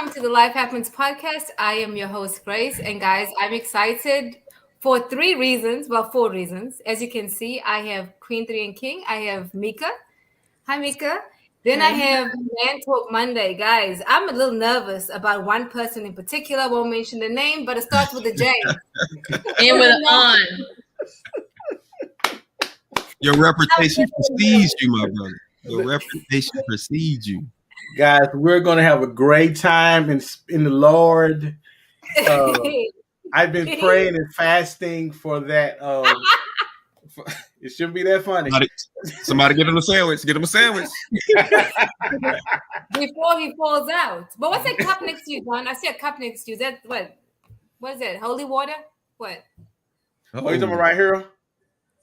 welcome to the Life Happens podcast. I am your host, Grace. And guys, I'm excited for three reasons. Well, four reasons. As you can see, I have Queen 3 and King. I have Mika. Hi, Mika. Then I have Man Talk Monday. Guys, I'm a little nervous about one person in particular. I won't mention the name, but it starts with a J. And with an on. Your reputation precedes you, my brother. Your reputation precedes you. Guys, we're going to have a great time in the Lord. I've been praying and fasting for that. It shouldn't be that funny. Somebody get him a sandwich. Get him a sandwich. Before he falls out. But what's that cup next to you, John? I see a cup next to you. Is that what? What is that? Holy water? What? Oh, you talking about right here?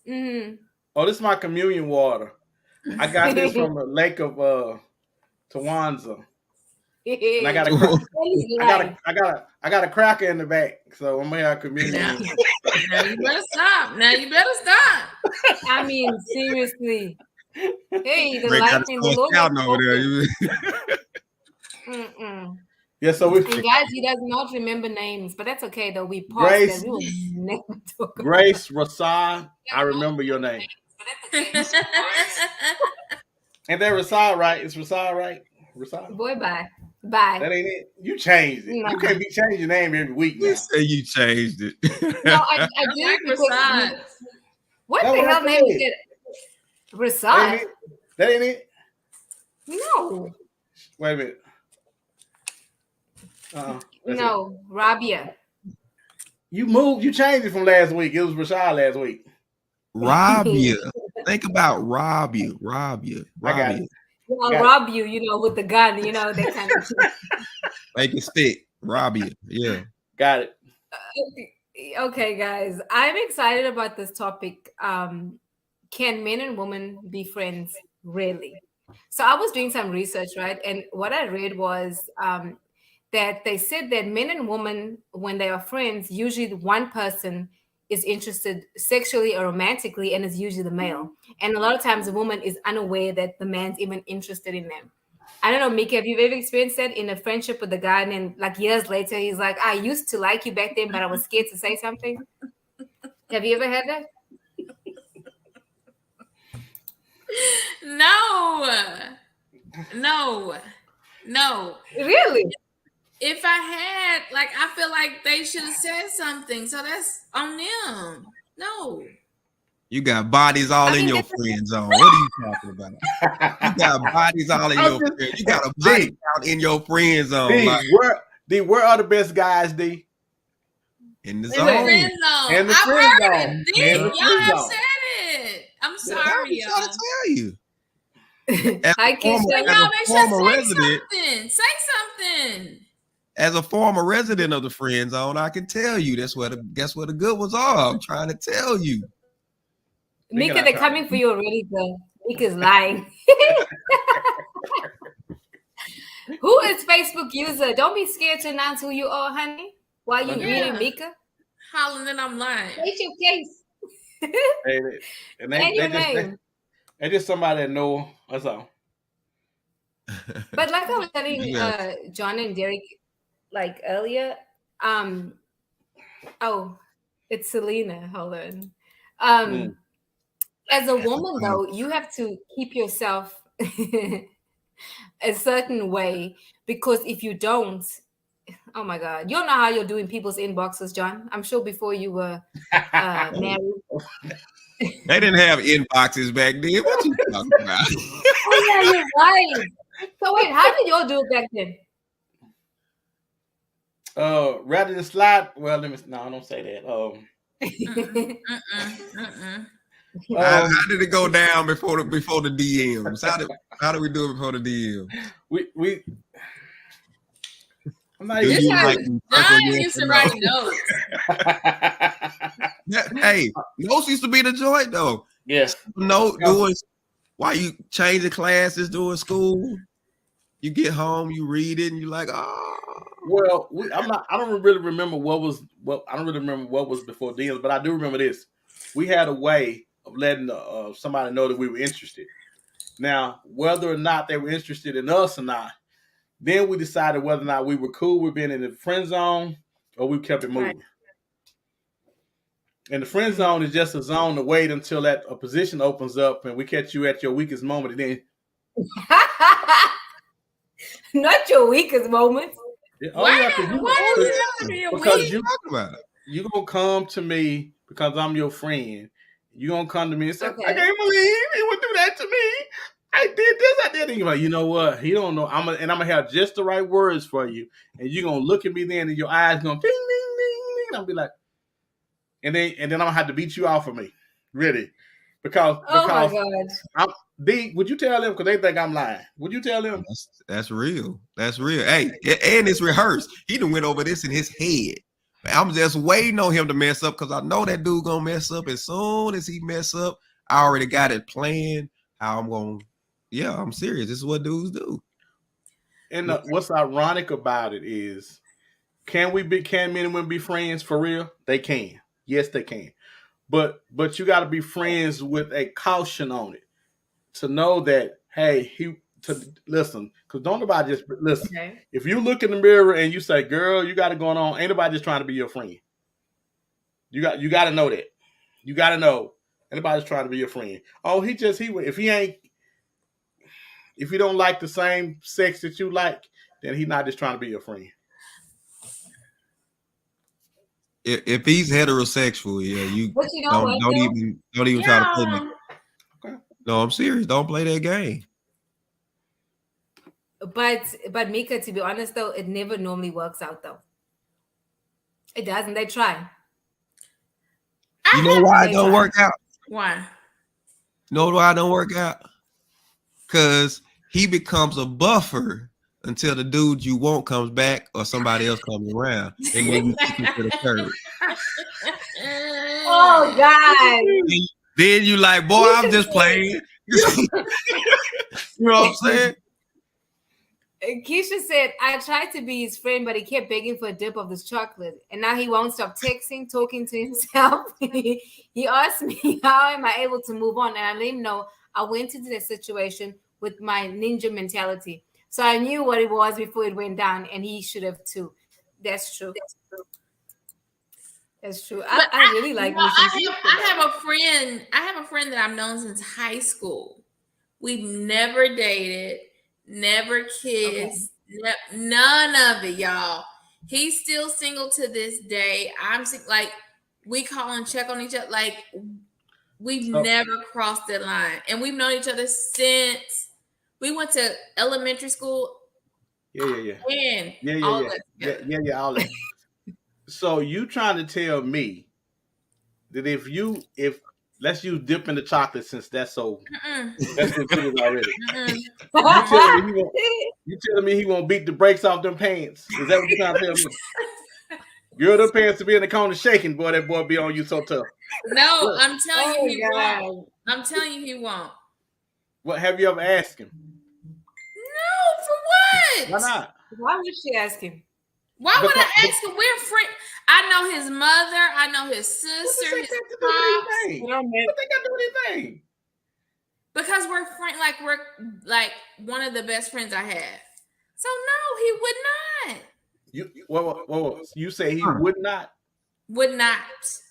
Mm-hmm. Oh, this is my communion water. I got this from the lake of Tawanza. And I got a cracker in the back, so I'm gonna have communion. Now you better stop. I mean, seriously. Hey, the Break life out in the the down over Lord. there. Yeah, so we. And guys, he does not remember names, but that's okay though. We paused. We will never talk about Grace Rasad, I remember your name. Ain't that Rasad right? It's Rasad right? Rasad. Boy, bye. That ain't it. You changed it. No. You can't be changing your name every week now. You say you changed it. No, I did because what That's the what hell I name is said. it? Rasad? That ain't it. No. Wait a minute. No, Rabia. You changed it from last week. It was Rashad last week. Rob you. Think about rob you. I got it. I'll rob you, with the gun, that kind of thing. Make it stick. Rob you. Yeah. Got it. Okay, guys. I'm excited about this topic. Can men and women be friends? Really? So I was doing some research, right? And what I read was that they said that men and women, when they are friends, usually one person is interested sexually or romantically, and it's usually the male. And a lot of times the woman is unaware that the man's even interested in them. I don't know, Mika, have you ever experienced that in a friendship with a guy, and then like years later, he's like, I used to like you back then, but I was scared to say something? Have you ever had that? No. Really? If I had, I feel like they should have said something. So that's on them. No. You got bodies all in your friend zone. What are you talking about? You got bodies all in your friend. You got a body count in your friend zone. Where are the best guys, D? In the In zone. the friend zone. In the I've friend heard zone. it. D, y'all have said it. I'm sorry, I'm trying to tell you. I can't But y'all, they should say something. As a former resident of the friend zone, I can tell you that's where the good ones are. I'm trying to tell you. Mika, they're coming for you already, though. Mika's lying. Who is Facebook user? Don't be scared to announce who you are, honey. While you reading Mika. Hollering that I'm lying. State your case. And your name. They just somebody that know. That's all. But like I was telling John and Derek like earlier, it's Selena. Hold on. As a woman, though, you have to keep yourself a certain way, because if you don't, oh my God, you don't know how you're doing people's inboxes, John. I'm sure before you were married. They didn't have inboxes back then. What you talking about? Oh yeah, you're right. So wait, how did y'all do it back then? Rather than slide. Well, don't say that. How did it go down before the DMs? How did we do it before the DMs? We. I'm not John even. used to write notes. Hey, notes used to be the joint though. Yes. Doing while you changing classes, doing school. You get home, you read it, and you're like, Well, I don't really remember what was before DMs, but I do remember this. We had a way of letting somebody know that we were interested. Now, whether or not they were interested in us or not, Then we decided whether or not we were cool with being in the friend zone or we kept it moving. Right. And the friend zone is just a zone to wait until that a position opens up and we catch you at your weakest moment. And then Not your weakest moments. Why does it have to be a because week? you gonna come to me because I'm your friend. You gonna come to me and say, Okay. I can't believe he would do that to me. I did this, I did. And you're like, you know what? He don't know. I'm gonna have just the right words for you. And you're gonna look at me then and your eyes gonna ding, ding, ding, ding. I'll be like, and then I'm gonna have to beat you off of me. Really. Because Oh my God. would you tell them? Because they think I'm lying. Would you tell them? That's real. That's real. Hey, and it's rehearsed. He done went over this in his head. I'm just waiting on him to mess up because I know that dude gonna mess up. As soon as he mess up, I already got it planned. How I'm gonna. Yeah, I'm serious. This is what dudes do. And what's ironic about it is, can men and women be friends for real? They can. Yes, they can. But you got to be friends with a caution on it to know that listen, because don't nobody just listen. Okay. If you look in the mirror and you say, "Girl, you got it going on," ain't nobody just trying to be your friend. You got to know that. You got to know anybody's trying to be your friend. Oh, if he don't like the same sex that you like, then he's not just trying to be your friend. If he's heterosexual, yeah, you But you know what, don't even try to play that. Okay. No, I'm serious. Don't play that game. But Mika, to be honest though, it never normally works out though. It doesn't. They try. You know why it don't work out? Why? You know why it don't work out? Because he becomes a buffer until the dude you want comes back or somebody else comes around. And then you kick it to the curb. Oh God. Then you like, boy, I'm just playing. You know what I'm saying? Keisha said, I tried to be his friend, but he kept begging for a dip of this chocolate. And now he won't stop texting, talking to himself. He asked me, how am I able to move on? And I let him know I went into the situation with my ninja mentality. So I knew what it was before it went down, and he should have too. That's true. That's true. I really like I have a friend that I've known since high school. We've never dated, never kissed, none of it, y'all. He's still single to this day. Like, we call and check on each other. Like, we've never crossed that line. And we've known each other since we went to elementary school. Yeah. All that. So you trying to tell me that if let's use dip in the chocolate, since that's included already. You telling me he won't beat the brakes off them pants? Is that what you're trying to tell me? Girl, them pants to be in the corner shaking, boy. That boy be on you so tough. No, I'm telling you he won't. I'm telling you he won't. What have you ever asked him? No, for what? Why not? Why would she ask him? Why would I ask him? We're friends. I know his mother. I know his sister. His pops. What they got to do with anything? Because we're friends. Like, we're like one of the best friends I have. So no, he would not. You say he would not? Would not.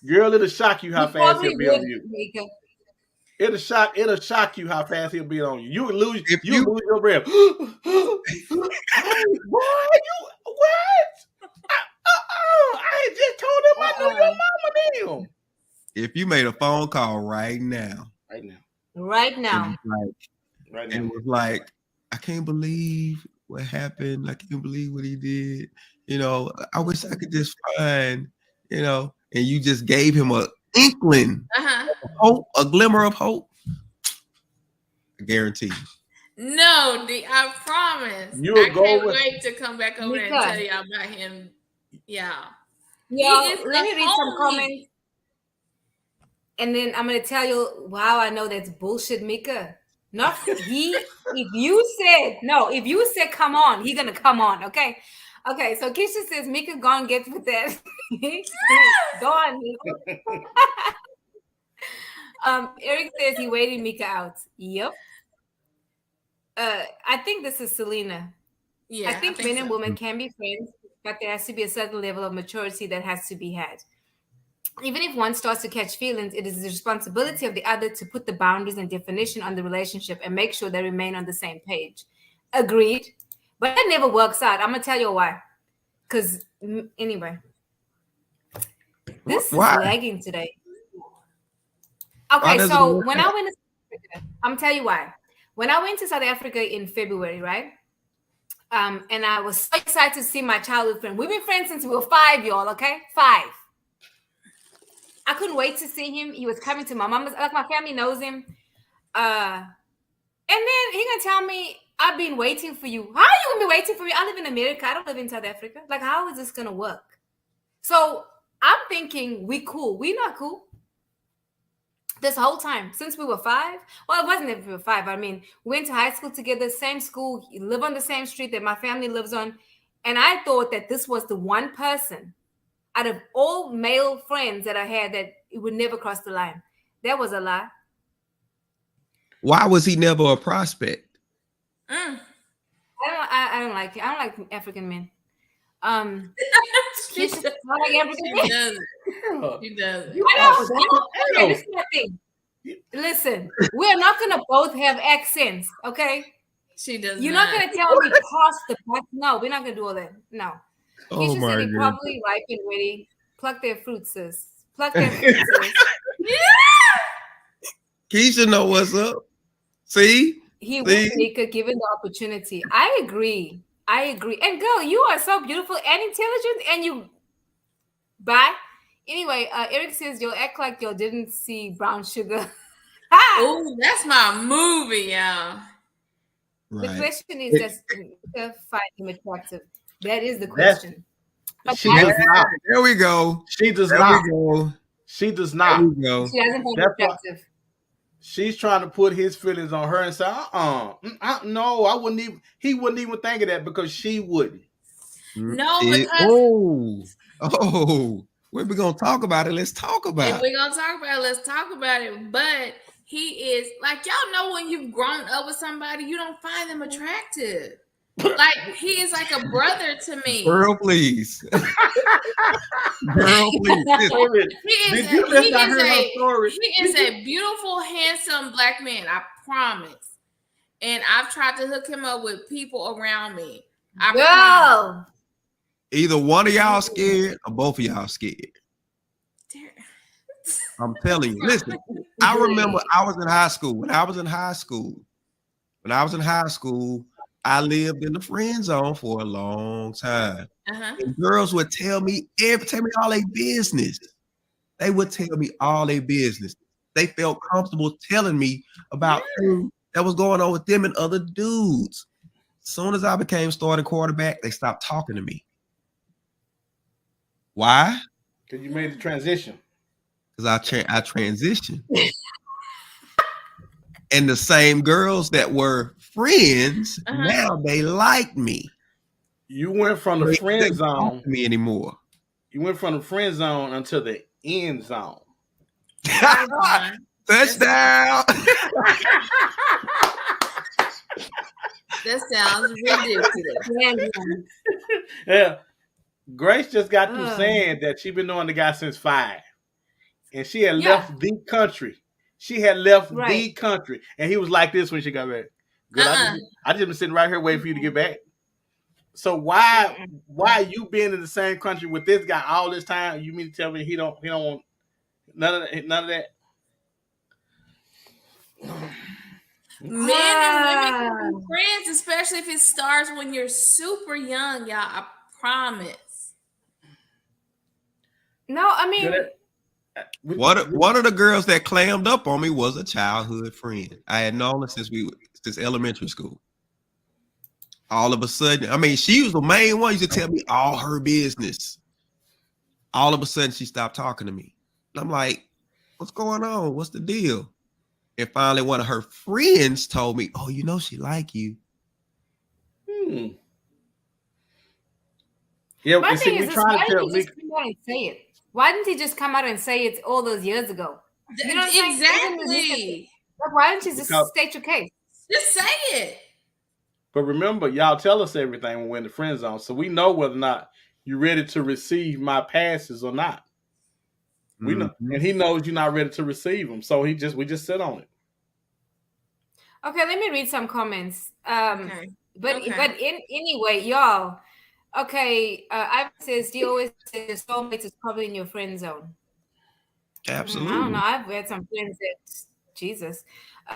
Girl, it'll shock you how fast he'll be on you. Mika. It'll shock you how fast he'll be on you. You would lose your breath. What? I just told him I know your mama damn. If you made a phone call right now. And it was like, I can't believe what happened. I can't believe what he did. You know, I wish I could just find, you know, and you just gave him a inkling of hope, a glimmer of hope. I guarantee. No, I promise. I can't wait to come back over there and tell y'all about him. Yeah. Let me read some comments. And then I'm gonna tell you, wow, I know that's bullshit, Mika. Not he. If you said come on, he's gonna come on. Okay. So Keisha says Mika gone gets with that. Go on, Mika. Eric says he waited Mika out. Yep. I think this is Selena. I Yeah, I think think men so. and women can be friends, but there has to be a certain level of maturity that has to be had. Even if one starts to catch feelings, it is the responsibility of the other to put the boundaries and definition on the relationship and make sure they remain on the same page. Agreed. But that never works out. I'm gonna tell you why. Because anyway, this is Why? lagging today. Why Okay, does it so work when I out? went to South Africa, I'm gonna tell you why. When I went to South Africa in February, right? And I was so excited to see my childhood friend. We've been friends since we were 5, y'all. Okay, 5. I couldn't wait to see him. He was coming to my mama's. Like my family knows him. And then he gonna tell me, "I've been waiting for you." How are you gonna be waiting for me? I live in America. I don't live in South Africa. Like, how is this gonna work? So I'm thinking we cool. We not cool. This whole time since we were 5. Well, it wasn't if we were 5. I mean, we went to high school together, same school, live on the same street that my family lives on, and I thought that this was the one person out of all male friends that I had that it would never cross the line. That was a lie. Why was he never a prospect? Mm. I don't like it. I don't like African men. she, Keisha, does, I like African she men. doesn't. She doesn't. You I are know. so Okay, this is my thing. Listen, we're not gonna both have accents, okay? She does You're not. not gonna tell me toss the pot. No, we're not gonna do all that. No. Oh Keisha said my it goodness. probably ripe and ready. Pluck their fruit, sis. Pluck their fruit, sis. Keisha know what's up. See? He would See? take it given the opportunity. I agree. I agree. And girl, you are so beautiful and intelligent, and you bye. Anyway, Eric says you'll act like you didn't see brown sugar. Oh, that's my movie, y'all. The Right. question is, does Mika find him attractive? That is the That's question. But she does not. There we go. She does There not. we go. She does There not. we go. she doesn't find him That's why attractive. she's trying to put his feelings on her and say, no, I wouldn't even. He wouldn't even think of that because she wouldn't. No, It- because oh, when we gonna talk about it? Let's talk if about it. we're gonna talk about it, let's talk about it. But he is like, y'all know, when you've grown up with somebody, you don't find them attractive. Like, he is like a brother to me. Girl, please. Girl, please. He Did you just not hear her story? is a beautiful, handsome black man. I promise. And I've tried to hook him up with people around me. I promise. Girl. Either one of y'all scared or both of y'all scared. I'm telling you. Listen, I remember I was in high school. When I was in high school, I lived in the friend zone for a long time. Uh-huh. And girls would tell me all their business. They would tell me all their business. They felt comfortable telling me about things that was going on with them and other dudes. As soon as I became starting quarterback, they stopped talking to me. Why? Because you made the transition. Because I transitioned. And the same girls that were friends, now they like me. You went from the friend They don't zone. talk to me anymore. You went from the friend zone until the end zone. Touchdown. That sounds ridiculous. Yeah. Grace just got through saying that she been knowing the guy since 5. And she had left the country. She had left the country. And he was like this when she got back. Good. I just been sitting right here waiting for you to get back. So why you being in the same country with this guy all this time? You mean to tell me he don't want none of that? Men and women can be friends, especially if it starts when you're super young, y'all. I promise. No, I mean, one of the girls that clammed up on me was a childhood friend. I had known her since elementary school. All of a sudden, I mean, she was the main one. Used to tell me all her business. All of a sudden, she stopped talking to me. And I'm like, what's going on? What's the deal? And finally, one of her friends told me, oh, you know, she like you. Yeah, my thing is this, why didn't he just come out and say it? Why didn't he just come out and say it all those years ago? You know what I'm saying? Exactly. Like, why didn't you just state your case? Just say it. But remember, y'all tell us everything when we're in the friend zone, so we know whether or not you're ready to receive my passes or not. We know, and he knows you're not ready to receive them, so we just sit on it. Okay, let me read some comments. Okay. But Okay. anyway, y'all. Okay, Ivan says, "Do you always say your soulmate is probably in your friend zone?" I don't know. Absolutely. I've had some friends that Jesus.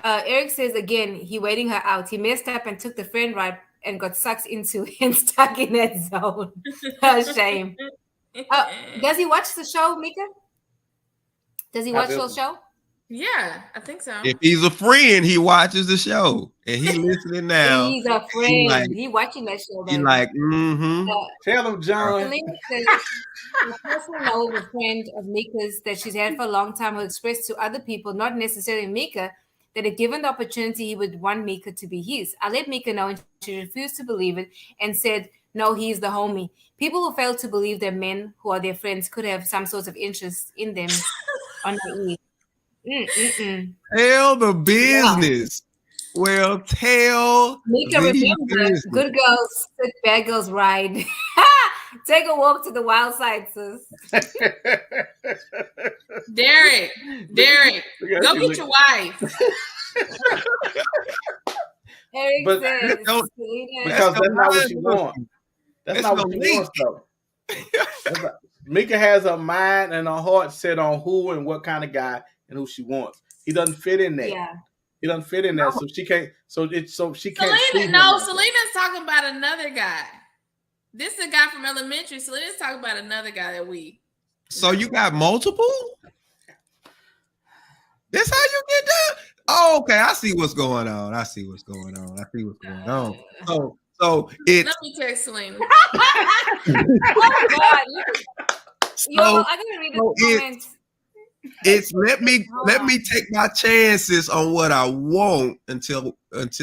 Eric says again, he waiting her out. He messed up and took the friend ride and got sucked into and stuck in that zone. Shame. Does he watch the show, Mika? Does he Not watch this the one. show? Yeah, I think so. If he's a friend, he watches the show and he listening now. He's a He like, friend. He watching that show, he baby. like, mm-hmm. Tell him, John. Selena says the person knows a friend of Mika's that she's had for a long time who expressed to other people, not necessarily Mika, that if given the opportunity, he would want Mika to be his. I let Mika know and she refused to believe it and said, no, he's the homie. People who fail to believe that men who are their friends could have some sort of interest in them are naive. Tell the Yeah. business. Well, tell Mika, the remember, business. good girls sit, bad girls ride. Take a walk to the wild side, sis. Derek, go get your wife. Eric But says, don't- Selena, because that's not what she wants. That's It's not no what she link. wants, though. Mika has her mind and her heart set on who and what kind of guy and who she wants. He doesn't fit in that. yeah. He doesn't fit in that, so she can't. So she can't. see Selena, him no, like that. Selena's talking about another guy. This is a guy from elementary. Selena's talking about another guy that we. So you got multiple? That's how you get done? Oh, okay. I see what's going on. So it's Let me text Selena. Oh God. Yo, so, I gotta read so the comments. it's let me take my chances on what I want until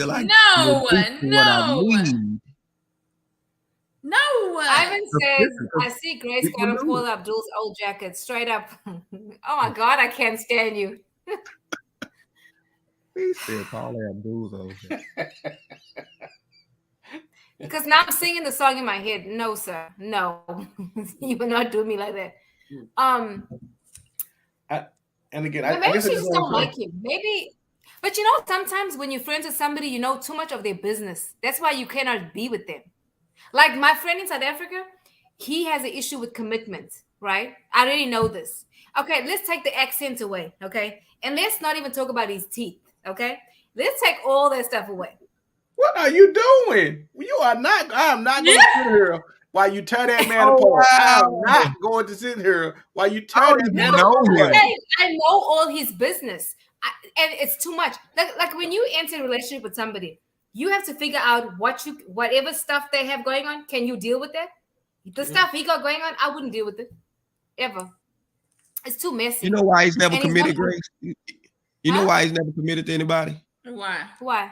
I No, what I no. need. No. Ivan says, Because I see Grace people got on do Paul Abdul's old jacket straight up. Oh my God, I can't stand you. He said Paula Abdul's over. Because now I'm singing the song in my head. No, sir. No. You will not do me like that. And again, But I maybe guess I she just just don't want to like him. Maybe, but you know, sometimes when you're friends with somebody, you know too much of their business. That's why you cannot be with them. Like my friend in South Africa, he has an issue with commitment, right? I already know this. Okay, let's take the accent away, okay? And let's not even talk about his teeth, okay? Let's take all that stuff away. What are you doing? You are not. I am not going to sit here while you tear that man Oh, apart. I am wow. not going to sit here while you tear don't that even man know apart. him. I know all his business, and it's too much. Like when you enter a relationship with somebody, you have to figure out whatever stuff they have going on. Can you deal with that? The stuff he got going on, I wouldn't deal with it ever. It's too messy. You know why he's never And he's committed, not- Grace? You know why he's never committed to anybody? Why? Why?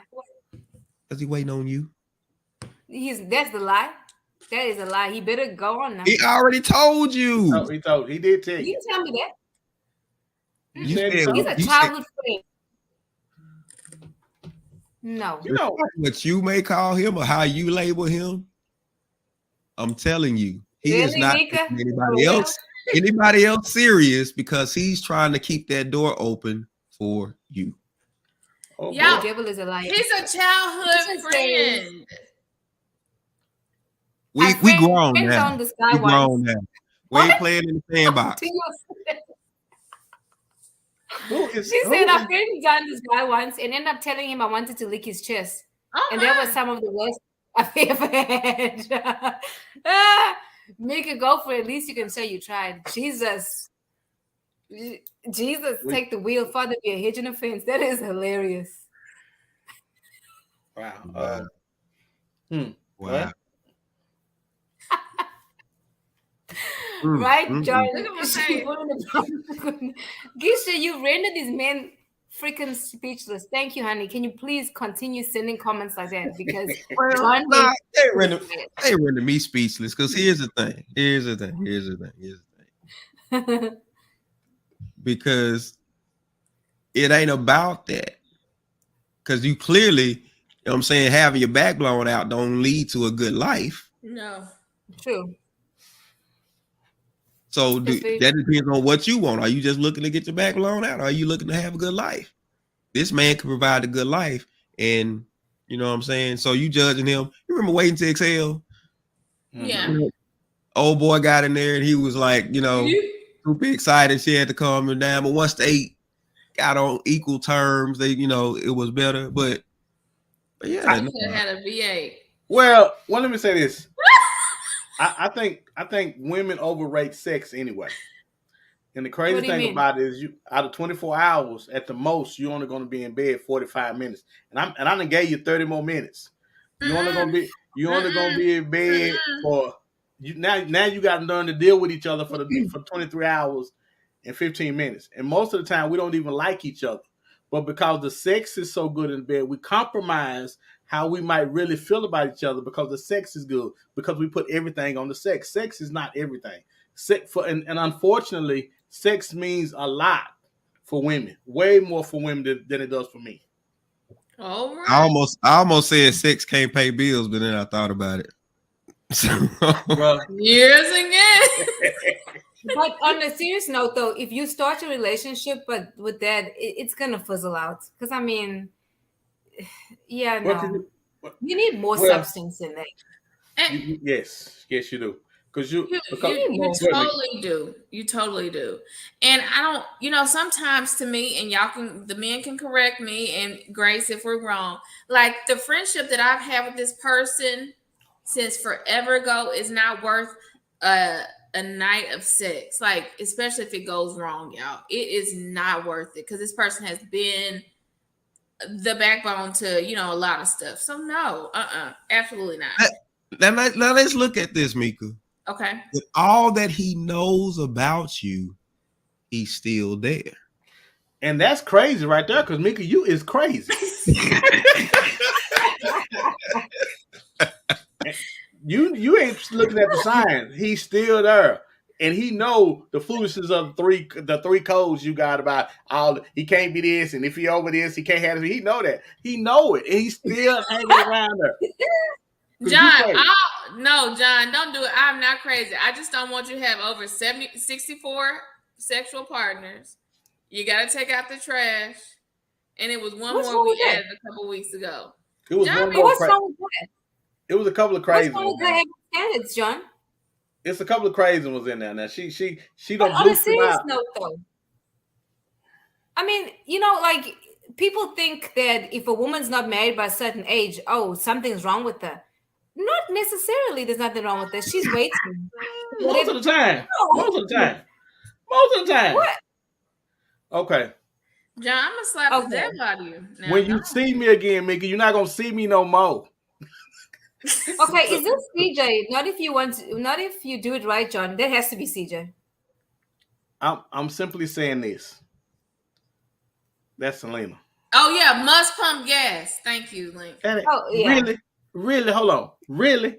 Because he waiting on you. That's the lie. That is a lie. He better go on now. He already told you. Oh, he did tell You you. tell me that. You said he said- He's told a you childhood friend. No. you. know, what you may call him or how you label him. I'm telling you, he is Really, not Mika? taking For real? anybody else serious because he's trying to keep that door open for you. oh, Yeah. The devil is a liar. He's a childhood friend. We friend grown now. zoned this guy We grown once. now. We What? ain't playing in the sandbox. She said I friend zoned this guy once and ended up telling him I wanted to lick his chest. And that was some of the worst I've ever had. Make it go for it. At least you can say you tried. Jesus, take the wheel. Father, be a hedge and a fence. That is hilarious. Wow. Wow. Right, John? Look at my face. Gisha, you rendered these men freaking speechless. Thank you, honey. Can you please continue sending comments like that? Because John they render me speechless. Because here's the thing. Because it ain't about that. Because you clearly, know what I'm saying, having your back blown out don't lead to a good life. No. True. So That's very that true. depends on what you want. Are you just looking to get your back blown out? Or are you looking to have a good life? This man can provide a good life. And you know what I'm saying? So you judging him. You remember Waiting to Exhale? Yeah. You know, old boy got in there and he was like, you know, super excited. She had to calm him down. But once they got on equal terms, they, you know, it was better. But yeah. I should have had a V8. Well, let me say this. I think women overrate sex anyway. And the crazy What do you thing mean? about it is, you out of 24 hours, at the most, you're only going to be in bed 45 minutes. And I done gave you 30 more minutes. You're only gonna be in bed for you now you got to learn to deal with each other for 23 hours and 15 minutes. And most of the time we don't even like each other. But because the sex is so good in bed, we compromise how we might really feel about each other because the sex is good, because we put everything on the sex. Sex is not everything. And unfortunately, sex means a lot for women, way more for women than it does for me. All right. I almost said sex can't pay bills, but then I thought about it. Well, Years again. But on a serious note, though, if you start a relationship, but with that, it's gonna fizzle out. Because I mean, yeah, no, you need more substance in there. Yes, you do. You totally do. You totally do. And I don't, you know, sometimes to me, and the men can correct me, and Grace if we're wrong, like the friendship that I've had with this person since forever ago is not worth a night of sex. Like, especially if it goes wrong, y'all. It is not worth it because this person has been the backbone to, you know, a lot of stuff. So no, absolutely not. Now let's look at this, Mika. Okay. With all that he knows about you, he's still there. And that's crazy right there, because Mika, you is crazy. you ain't looking at the signs. He's still there. And he know the foolishness of the three codes you got about he can't be this, and if he over this, he can't have it. He know that. He know it. And he's still hanging around there. John, no, John, don't do it. I'm not crazy. I just don't want you to have over 64 sexual partners. You got to take out the trash. And it was one more we added a couple weeks ago. It was John, what's wrong with that? It was a couple of crazy ones. What's wrong with standards, John? It's a couple of crazy ones in there. Now she don't. On a serious note, though, I mean, you know, like people think that if a woman's not married by a certain age, oh, something's wrong with her. Not necessarily. There's nothing wrong with this. She's waiting. Most of the time. Most of the time. Most of the time. What? Okay. John, I'm gonna slap the devil out of you. Now, when you see me again, Mickey, you're not gonna see me no more. Okay, is this CJ? Not if you want to, not if you do it right, John. There has to be CJ. I'm simply saying this. That's Selena. Oh yeah, must pump gas. Thank you, Link. Oh yeah. Really? Hold on. Really?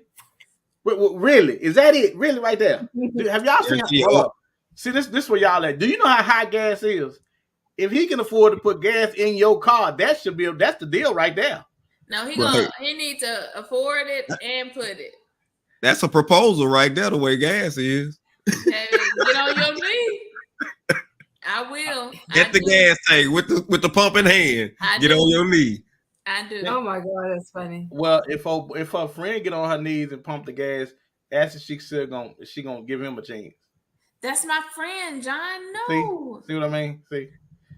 Really? Is that it? Really, right there? Have y'all seen? Hold on. See this where y'all at? Do you know how high gas is? If he can afford to put gas in your car, that's the deal right there. No, he needs to afford it and put it. That's a proposal right there, the way gas is. Hey, get on your knee. I will. Get the gas tank with the pump in hand. Get on your knee. I do. Oh my God, that's funny. Well, if her friend get on her knees and pump the gas, ask if she gonna give him a chance. That's my friend, John. No. See what I mean? See.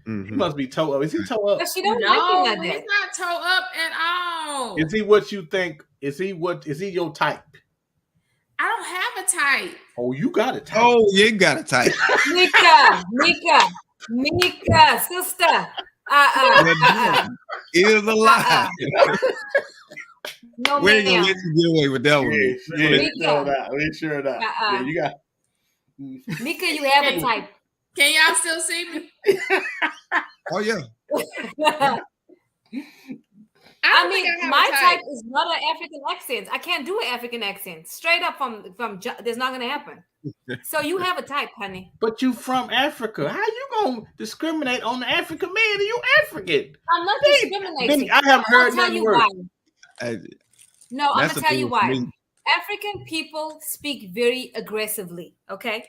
Mm-hmm. He must be toe up. Is he toe up? But she don't he's not toe up at all. Is he what you think? Is he your type? I don't have a type. Oh, you got a type. Oh, you got a type. Mika, sister. Is a lie. No, we ain't gonna let you get away with that one. We sure not. Yeah, you got. Mika, you have a type. Can y'all still see me? Oh yeah. I mean, my type is not an African accent. I can't do an African accent. Straight up from there's not gonna happen. So you have a type, honey. But you from Africa. How you gonna discriminate on the African man? Are you African? I'm not discriminating. I haven't heard I'll tell you why. I, No, I'm that's gonna a tell you thing for why. me. African people speak very aggressively. Okay,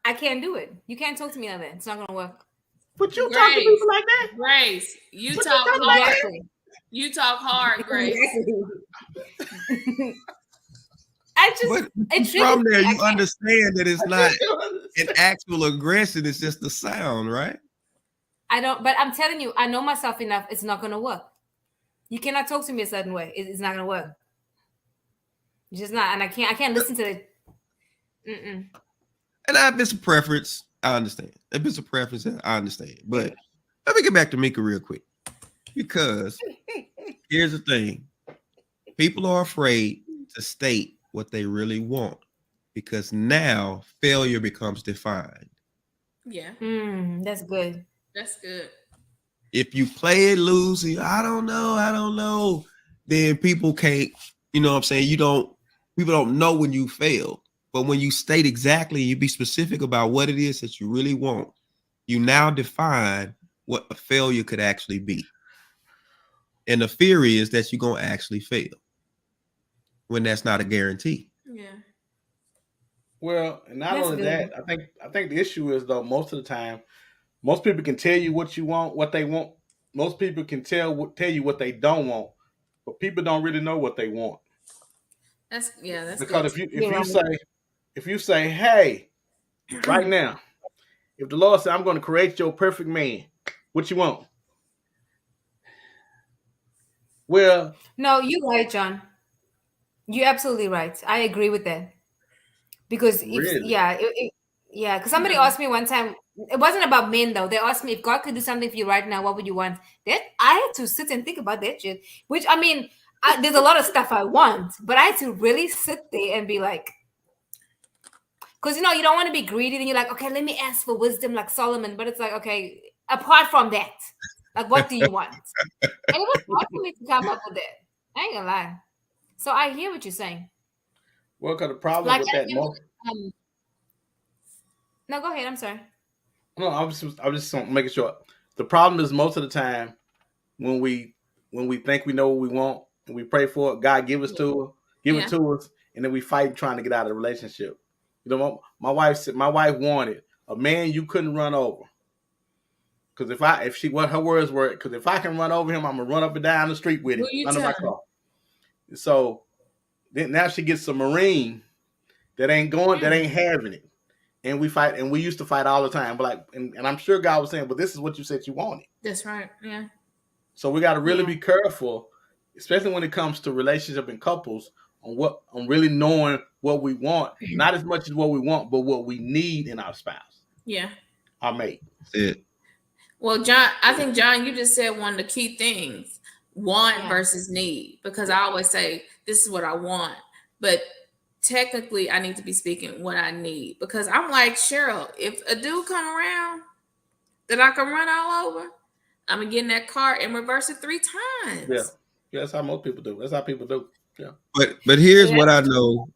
I can't do it. You can't talk to me like that. It's not gonna work. But you talk to Grace, people like that? Grace, you But you talk talk like hard. that? Exactly. You talk hard, Grace. Exactly. I just But you it from triggers there, me. I you can't. understand that it's I not just don't an understand. actual aggression. It's just the sound, right? I don't. But I'm telling you, I know myself enough. It's not gonna work. You cannot talk to me a certain way. It's not gonna work. It's just not. And I can't. I can't listen to it. Mm-mm. And if it's a preference, I understand. If it's a preference, I understand. But let me get back to Mika real quick. Because here's the thing. People are afraid to state what they really want because now failure becomes defined. Yeah, That's good. that's good. If you play it loose, I don't know, then people can't, you know what I'm saying? People don't know when you fail. But when you state exactly, you be specific about what it is that you really want, you now define what a failure could actually be. And the fear is that you're going to actually fail when that's not a guarantee. Yeah, Well, and not That's only good. that, I think the issue is though most of the time, most people can tell you what you want, what they want. Most people can tell you what they don't want, but people don't really know what they want. that's Because good if too. you if You're you right. say if you say, hey, right now, if the Lord said I'm going to create your perfect man, what you want? Well, No, you're right, John. You're absolutely right. I agree with that. Because if really, yeah, because somebody asked me one time, it wasn't about men though. They asked me if God could do something for you right now, what would you want? That I had to sit and think about that shit. Which I mean, there's a lot of stuff I want, but I had to really sit there and be like, because you don't want to be greedy, and you're like, okay, let me ask for wisdom like Solomon. But it's like, okay, apart from that, like, what do you want? And it was hard for me to come up with that. I ain't gonna lie. So I hear what you're saying. well, because the problem Like, with that most no, go ahead. I'm sorry. no, I'm just making sure. The problem is most of the time when we think we know what we want and we pray for it, God give it Yeah, to us, and then we fight trying to get out of the relationship. You know, my wife wanted a man you couldn't run over. Because if she what her words were, because if I can run over him, I'm gonna run up and down the street with who him you under my telling? car. So then now she gets a Marine that ain't having it. And we fight, and we used to fight all the time. But and I'm sure God was saying, but this is what you said you wanted. That's right. Yeah, So we got to really Yeah, be careful, especially when it comes to relationship and couples, on really knowing what we want, not as much as what we want, but what we need in our spouse, yeah. our mate. That's it. Well, John, I think John, you just said one of the key things: want yeah. versus need. Because I always say this is what I want, but technically, I need to be speaking what I need. Because I'm like Cheryl, if a dude come around that I can run all over, I'm gonna get in that car and reverse it 3 Yeah, times. yeah, that's how most people do. That's how people do. Yeah. But here's what I know.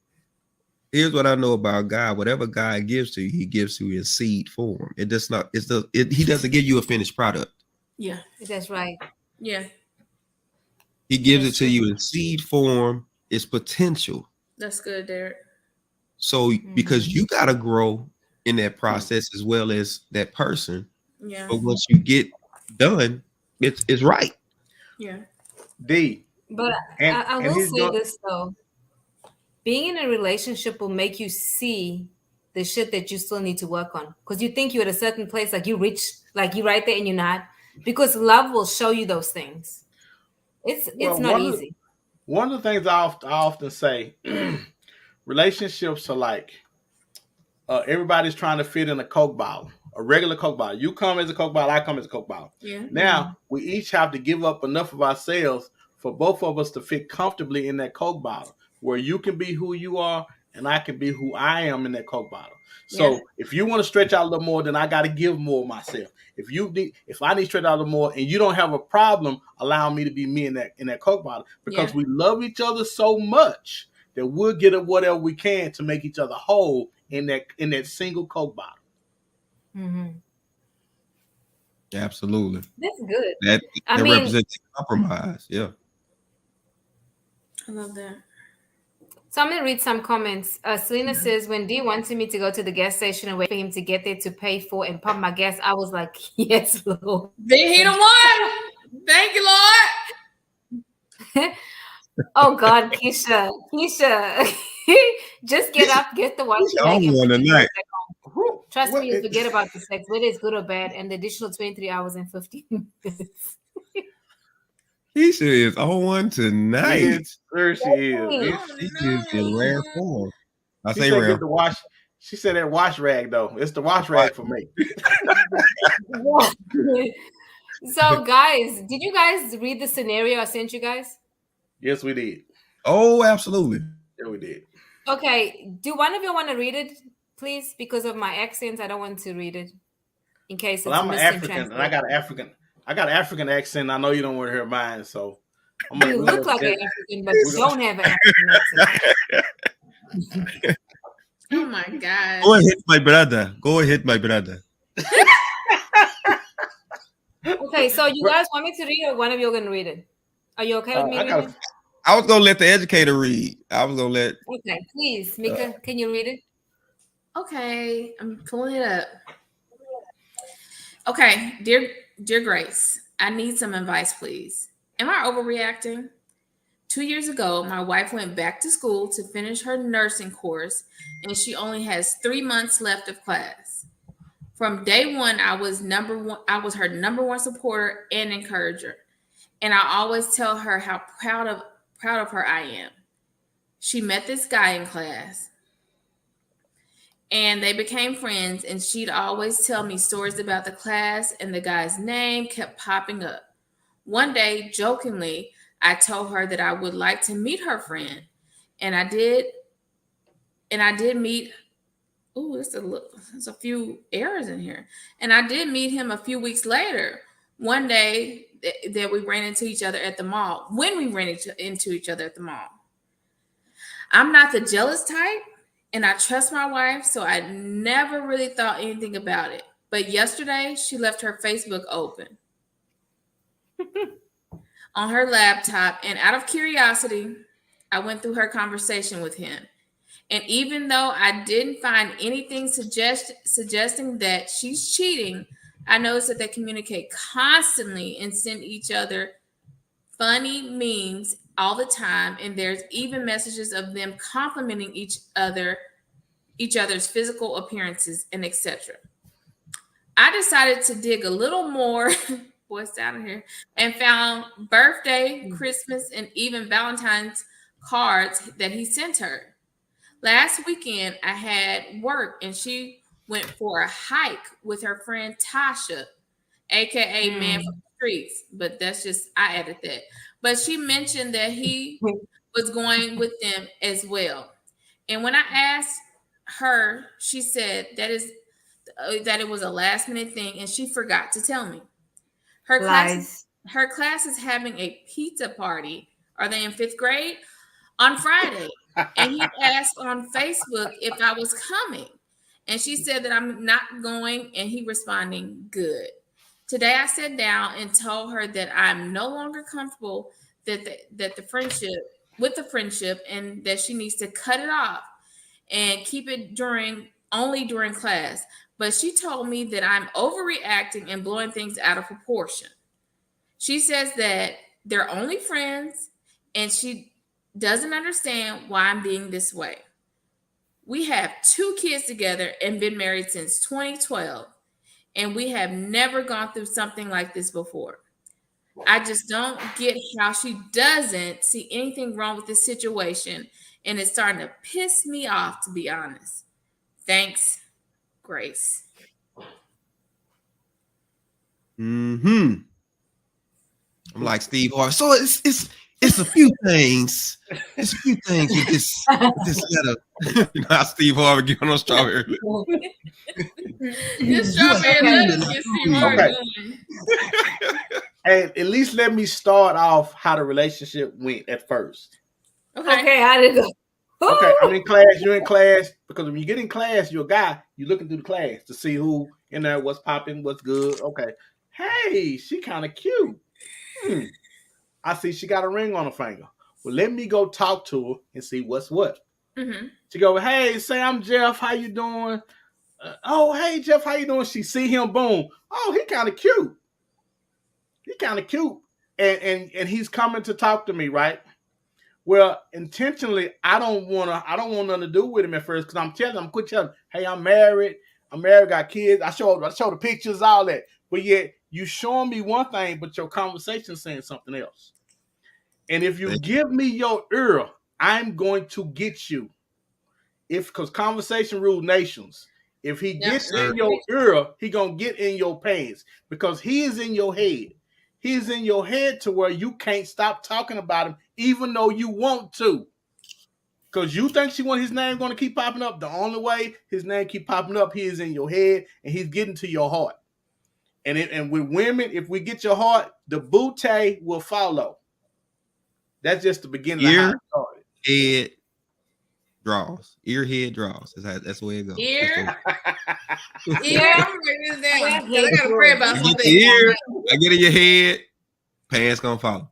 Here's what I know about God. Whatever God gives to you, He gives to you in seed form. It does not. He doesn't give you a finished product. Yeah, That's right. yeah, He gives it That's to true. you in seed form. It's potential. that's good, Derek. So because Hmm. you got to grow in that process as well as that person. Yeah, But once you get done, it's right. yeah, D But and I and will he's say going. this though: being in a relationship will make you see the shit that you still need to work on. Because you think you're at a certain place, like you reach, like you right there, and you're not. Because love will show you those things. It's Well, not one of the easy. one of the things I often say, relationships are like everybody's trying to fit in a Coke bottle, a regular Coke bottle. You come as a Coke bottle, I come as a Coke bottle. yeah, Now we each have to give up enough of ourselves for both of us to fit comfortably in that Coke bottle, where you can be who you are and I can be who I am in that Coke bottle. yeah, So if you want to stretch out a little more, then I got to give more of myself. If I need to stretch out a little more, and you don't have a problem allowing me to be me in that Coke bottle, yeah, because we love each other so much that we'll get at whatever we can to make each other whole in that single Coke bottle. Hmm. Absolutely. That's good. That I that mean, represents compromise. Yeah. I love that. so I'm gonna read some comments. Selena says, when D wanted me to go to the gas station and wait for him to get there to pay for and pump my gas, I was like, yes, Lord. Then he the one. Thank you, Lord. Oh God, Keisha. Just get up, get the wash I rag, don't and want put your tonight. clothes back on. Who- Trust what me, you'll forget about the sex, whether it's good or bad, and the additional 23 hours and 15 minutes. Keisha is on one She tonight. is. There she is. Hey. Oh She is in rare no. form. I She say said get rare. the wash. She said that wash rag though. It's the wash rag for me. So, guys, did you guys read the scenario I sent you guys? Yes, we did. Oh, absolutely. Yeah, we did. Okay, do one of you want to read it, please? Because of my accent, I don't want to read it in case Well, it's I'm an missing African, and I got translation. an African. I got an African accent. I know you don't want to hear mine, so You we're look gonna like an let African, but we're gonna don't have an African accent. Oh my gosh. Go ahead, my brother. Go ahead, my brother. Okay, so you guys want me to read, or one of you are gonna read it? Are you okay with me I got reading? I was gonna let the educator read. I was gonna let. Okay, please, Mika, can you read it? Okay, I'm pulling it up. Okay, dear Grace, I need some advice, please. Am I overreacting? 2 years ago, my wife went back to school to finish her nursing course, and she only has 3 months left of class. From day one, I was number one. I was her number one supporter and encourager, and I always tell her how proud of her I am. She met this guy in class, and they became friends. And she'd always tell me stories about the class, and the guy's name kept popping up. One day, jokingly, I told her that I would like to meet her friend, and I did. And I did meet. Ooh, there's a few errors in here. And I did meet him a few weeks later. One day that we ran into each other at the mall. When we ran into each other at the mall, I'm not the jealous type, and I trust my wife, so I never really thought anything about it. But yesterday, she left her Facebook open on her laptop, and out of curiosity, I went through her conversation with him. And even though I didn't find anything suggesting that she's cheating, I noticed that they communicate constantly and send each other funny memes all the time. And there's even messages of them complimenting each other's physical appearances, and etc. I decided to dig a little more, boys down here, and found birthday, Christmas, and even Valentine's cards that he sent her. Last weekend, I had work, and she went for a hike with her friend Tasha, aka Man from the Streets. But that's just, I added that. But she mentioned that he was going with them as well. And when I asked her, she said that it was a last minute thing, and she forgot to tell me. Her class is, Lies. her class is having a pizza party. Are they in fifth grade? On Friday. And he asked on Facebook if I was coming. And she said that I'm not going, and he responding, good. Today I sat down and told her that I'm no longer comfortable that the friendship with the friendship, and that she needs to cut it off and keep it during class. But she told me that I'm overreacting and blowing things out of proportion. She says that they're only friends, and she doesn't understand why I'm being this way. We have 2 kids together and been married since 2012, and we have never gone through something like this before. I just don't get how she doesn't see anything wrong with this situation, and it's starting to piss me off, to be honest. Thanks, Grace. Mm-hmm. I'm like Steve Harvey. So it's a few things. It's a few things with this letter. You know how Steve Harvey giving on strawberry. This strawberry lettuce gets Steve Harvey Okay. going. Hey, at least let me start off how the relationship went at first. Okay, how did it go? Okay, I'm in class. You're in class, because when you get in class, you're a guy. You're looking through the class to see who in there, what's popping, what's good. Okay, Hey, she kind of cute. Hmm. I see she got a ring on her finger. Well, let me go talk to her and see what's what. Mm-hmm. She go, hey, say I'm Jeff. How you doing? Oh, hey Jeff, how you doing? She see him, boom. Oh, he kind of cute. He kind of cute, and he's coming to talk to me, right? Well, intentionally, I don't want nothing to do with him at first because I'm quit telling him, hey, I'm married, got kids. I show the pictures, all that. But yet you showing me one thing, but your conversation saying something else. And if you give me your ear, I'm going to get you. Because conversation rules nations. If he gets in your ear, he gonna get in your pants because he is in your head. He's in your head to where you can't stop talking about him, even though you want to. Because you think his name going to keep popping up. The only way his name keep popping up, he is in your head and he's getting to your heart. And with women, if we get your heart, the booty will follow. That's just the beginning of how it started. Head draws. Ear, head draws. That's the way it goes. Ear. Ear. I'm writing this down. I got to pray about something. Ear, I get in your head, pants gonna follow.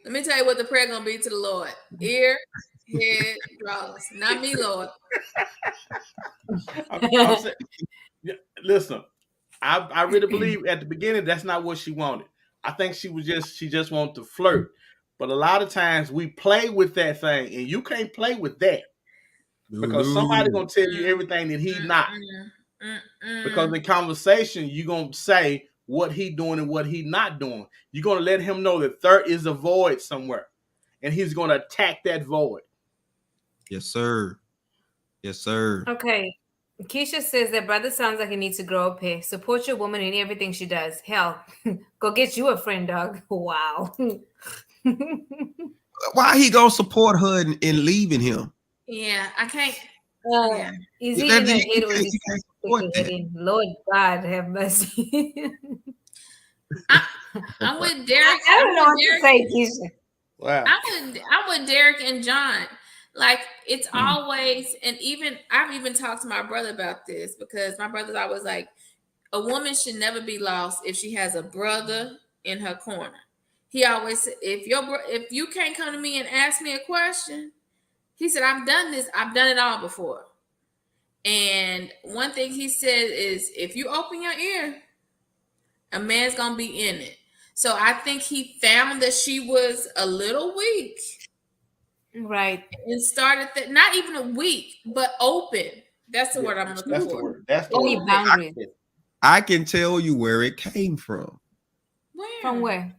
Let me tell you what the prayer gonna be to the Lord. Ear, head, draws. Not me, Lord. I'm saying, listen, I really believe at the beginning that's not what she wanted. I think she just wanted to flirt. But a lot of times we play with that thing, and you can't play with that. Because somebody gonna tell you everything that he not. Because in conversation, you're gonna say what he doing and what he not doing. You're gonna let him know that there is a void somewhere, and he's gonna attack that void. Yes, sir. Yes, sir. Okay. Keisha says that brother sounds like he needs to grow up here. Support your woman in everything she does. Hell, go get you a friend, dog. Wow. Why he gonna support her in leaving him? Yeah, I can't. Is he in the head or is he head? Lord God have mercy. I'm with Derek. I don't know what to say, Keisha. Wow. I'm with Derek and John. Like it's always, and I've even talked to my brother about this because my brother's always like, a woman should never be lost if she has a brother in her corner. He always said, if you can't come to me and ask me a question, he said, I've done this. I've done it all before. And one thing he said is, if you open your ear, a man's gonna be in it. So I think he found that she was a little weak. Right. And started that, not even a weak, but open. That's the word I'm looking for. That's the word. That's the word. Boundaries. I can tell you where it came from. Where? From where?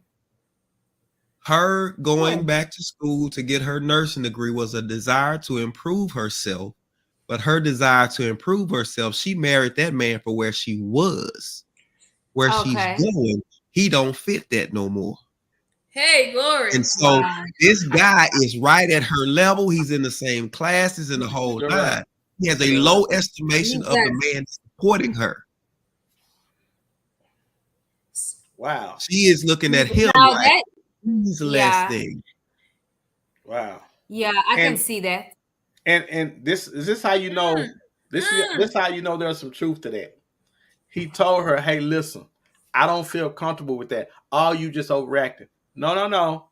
Her going back to school to get her nursing degree was a desire to improve herself. But her desire to improve herself, she married that man for where she was. Where she's going, he don't fit that no more. Hey, glory. And so this guy is right at her level. He's in the same classes and the whole time. Right. He has a low estimation of the man supporting her. Wow. She is looking at him like he's less thing. Wow. Yeah, I can see that. And this how you know this how you know there's some truth to that. He told her, hey, listen, I don't feel comfortable with that. Oh, you just overreacting. No.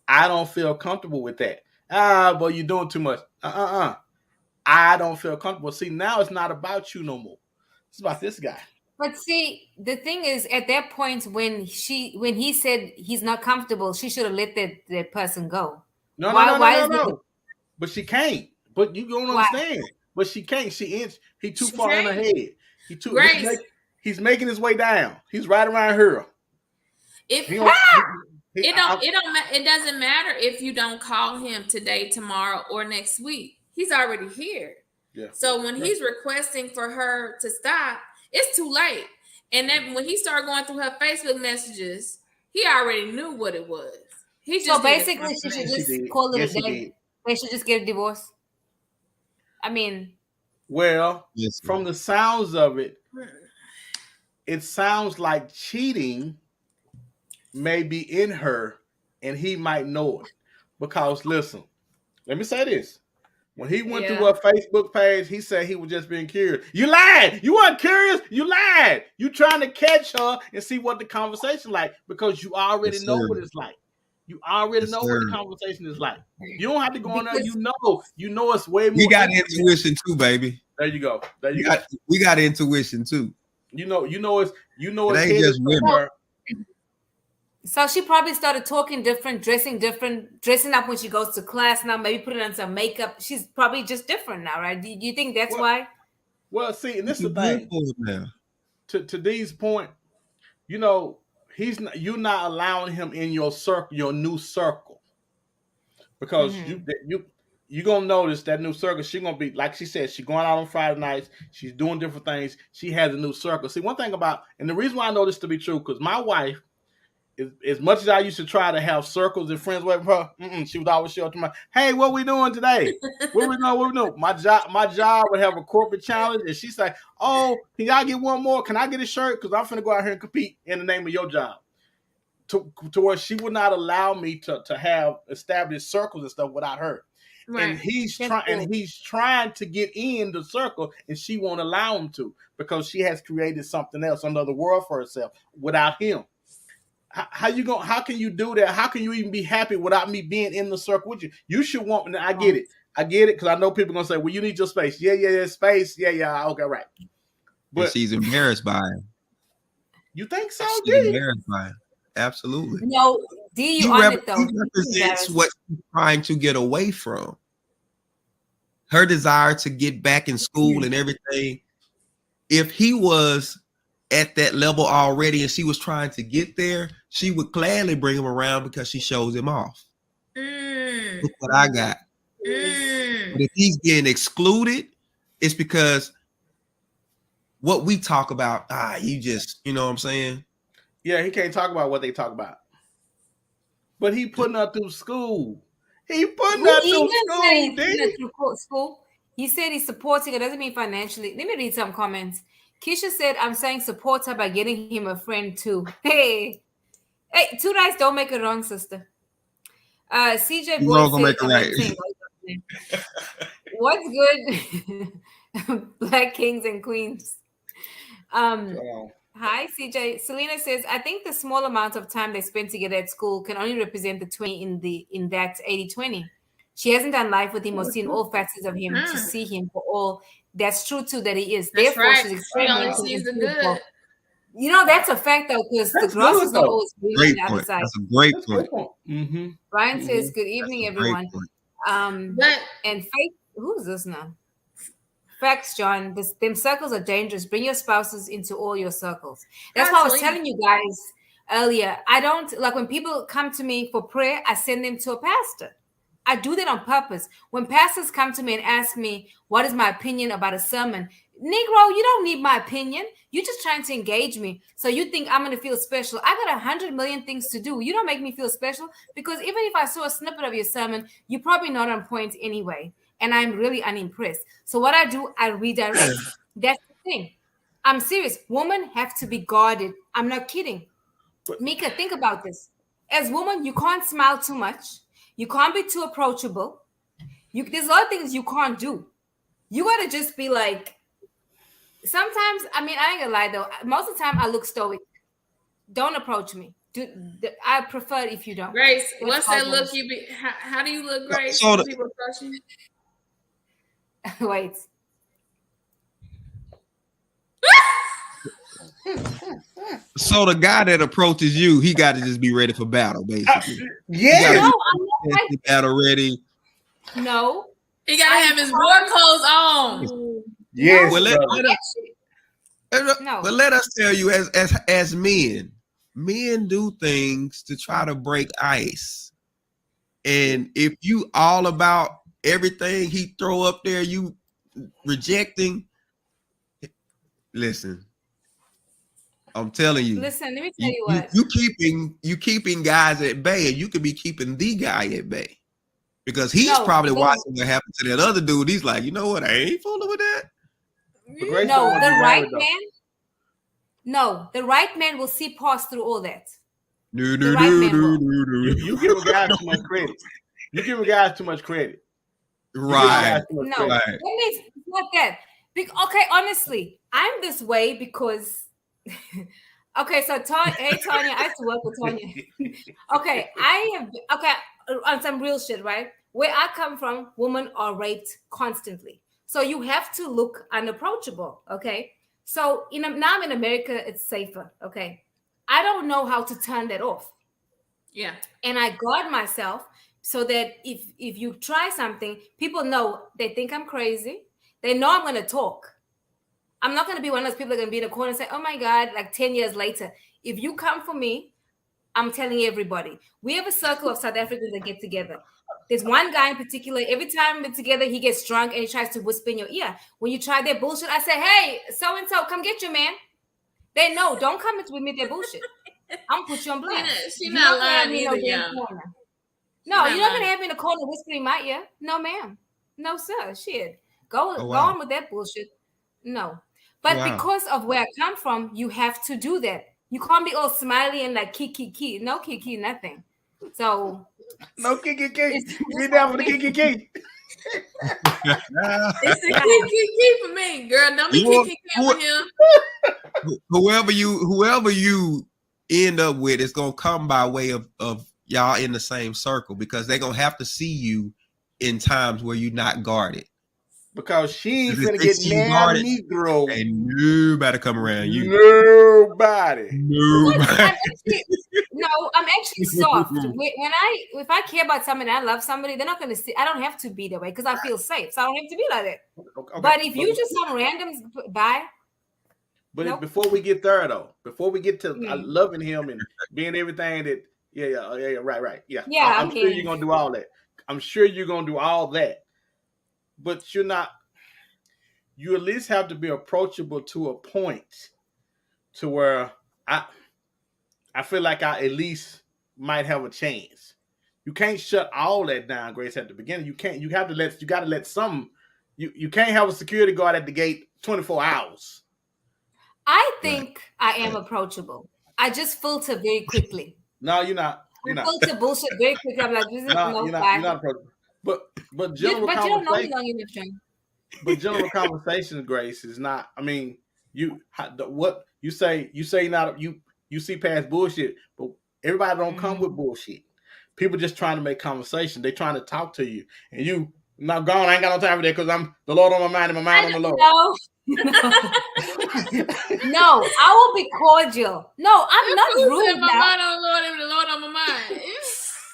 I don't feel comfortable with that. But you're doing too much. I don't feel comfortable. See, now it's not about you no more. It's about this guy. But see, the thing is, at that point when he said he's not comfortable, she should have let that person go. No. But she can't. But you don't understand. But she can't. He too far in her head. He's making his way down. He's right around her. It doesn't matter if you don't call him today, tomorrow, or next week. He's already here. Yeah. So when he's requesting for her to stop, it's too late. And then when he started going through her Facebook messages, he already knew what it was. So basically, she should just call it a day. They should just get a divorce. I mean, well, from the sounds of it, it sounds like cheating may be in her, and he might know it. Because listen, let me say this: When he went through her Facebook page, he said he was just being curious. You lied. You weren't curious. You lied. You trying to catch her and see what the conversation like because you already know what it's like. You already know what the conversation is like. You don't have to go on there. You know it's way more. We got intuition too, baby. There you go. We got intuition too. You know it's ain't just women. So she probably started talking different, dressing up when she goes to class now, maybe putting on some makeup. She's probably just different now, right? Do you think that's why? Well, see, and this is the thing. To Dee's point, you're not allowing him in your circle, your new circle. Because you're gonna notice that new circle, she's gonna be, like she said, she's going out on Friday nights, she's doing different things, she has a new circle. See, one thing about, and the reason why I know this to be true, because my wife, as much as I used to try to have circles and friends with her, she would always show up to me, hey, what we doing today? What we doing? My job would have a corporate challenge, and she's like, oh, can y'all get one more? Can I get a shirt? Because I'm finna go out here and compete in the name of your job. To where she would not allow me to have established circles and stuff without her. Right. And he's trying to get in the circle, and she won't allow him to because she has created something else, another world for herself without him. How can you do that? How can you even be happy without me being in the circle with you? You should want me. I get it because I know people are gonna say, well, you need your space. Yeah, space. Yeah, okay, right. But and she's embarrassed by him. You think so? She's embarrassed by him. Absolutely. No, D, you on it though. He represents what she's trying to get away from. Her desire to get back in school and everything. If he was at that level already and she was trying to get there, she would gladly bring him around because she shows him off. Look what I got. But if he's getting excluded, it's because what we talk about, you just, you know what I'm saying? Yeah, he can't talk about what they talk about. But he putting her through school. He putting her through school. He said he's supporting her. Doesn't mean financially. Let me read some comments. Keisha said, I'm saying support her by getting him a friend too. Hey, two rights don't make it wrong, sister. CJ Boyd said, what's good? Black kings and queens. Hi, CJ. Selena says, I think the small amount of time they spend together at school can only represent the 20 in that 80-20. She hasn't done life with him or seen all facets of him to see him for all. That's true too that he is. That's Therefore, right. she's experimenting. She's the good. You know, that's a fact though, because the grass is not always green on the other side. That's a great point. Brian says, good evening, everyone. And Faith, who's this now? Facts, John. Them circles are dangerous. Bring your spouses into all your circles. That's why I was telling you guys earlier. I don't like when people come to me for prayer, I send them to a pastor. I do that on purpose. When pastors come to me and ask me, what is my opinion about a sermon? Negro, you don't need my opinion. You're just trying to engage me. So you think I'm going to feel special. I got 100 million things to do. You don't make me feel special because even if I saw a snippet of your sermon, you're probably not on point anyway. And I'm really unimpressed. So what I do, I redirect. That's the thing. I'm serious. Women have to be guarded. I'm not kidding. Mika, think about this. As women, you can't smile too much. You can't be too approachable. There's a lot of things you can't do. You got to just be like, sometimes, I mean, I ain't gonna lie though. Most of the time I look stoic. Don't approach me. I prefer if you don't. Grace, what's that look you be? How do you look, Grace? So people approach you? Wait. So the guy that approaches you, he got to just be ready for battle, basically. Yeah. No, I'm not. Battle ready. No. He got to have his war clothes on. Yes. Well, but let us tell you, as men do things to try to break ice. And if you all about everything he throw up there, you rejecting. Listen, I'm telling you. Listen, let me tell you what. You keeping guys at bay, and you could be keeping the guy at bay because he's probably watching what happened to that other dude. He's like, you know what? I ain't fooling with that. No, the right man will see past through all that. You give a guy too much credit. You give a guy too much credit. You give the guy Right. too much No, credit. Right. that makes it's not that. Okay, honestly, I'm this way because okay, so hey Tanya, I used to work with Tanya. Okay, I have okay on some real shit, right? Where I come from, women are raped constantly. So you have to look unapproachable, okay? So now I'm in America, it's safer, okay? I don't know how to turn that off. Yeah. And I guard myself so that if you try something, people know they think I'm crazy. They know I'm gonna talk. I'm not gonna be one of those people that are gonna be in a corner and say, "Oh my God!" Like 10 years later, if you come for me, I'm telling everybody. We have a circle of South Africans that get together. There's one guy in particular. Every time we're together, he gets drunk and he tries to whisper in your ear. When you try their bullshit, I say, "Hey, so and so, come get your man." They know. Don't come with me their bullshit. I'm gonna put you on blast. She You're not not gonna have lying me in no either, damn y'all. corner. She No, not you're not gonna lying. have me in the corner whispering my ear. No, ma'am. No, sir. Shit. Go Oh go wow. on with that bullshit. No. But Wow. because of where I come from, you have to do that. You can't be all smiley and like key. No key, nothing. So No kiki. it's Get down for the kiki. It's a key for me, girl. Don't be You- kicking who- with him. whoever you end up with is gonna come by way of y'all in the same circle because they're gonna have to see you in times where you're not guarded. Because she ain't Because if finna they get see you mad guarded, Negro. ain't nobody come around you. Nobody. Nobody. I'm actually soft. If I care about somebody, I love somebody, they're not gonna see. I don't have to be that way because I feel safe. So I don't have to be like that. Okay. But if you just some randoms, bye. But Nope. before we get there, though, before we get to Mm. loving him and being everything that, right, yeah. Yeah, I'm okay. sure you're gonna do all that. I'm sure you're gonna do all that. But you're not. You at least have to be approachable to a point to where I feel like I at least might have a chance. You can't shut all that down, Grace, at the beginning. You can't. You got to let some. You can't have a security guard at the gate 24 hours. I think I am approachable. I just filter very quickly. No, you're not. You're I not. filter bullshit very quickly. I'm like, this is No, no you're not. bye. You're not approachable. But But you don't know me conversation. long enough, John. But general conversation, Grace, is not. I mean, what you say. You say not. You see past bullshit, but everybody don't come with bullshit. People just trying to make conversation. They trying to talk to you, and you not gone. I ain't got no time for that because I'm the Lord on my mind and my mind on the Lord. No, I will be cordial. No, I'm not rude My now. mind on the Lord and the Lord on my mind.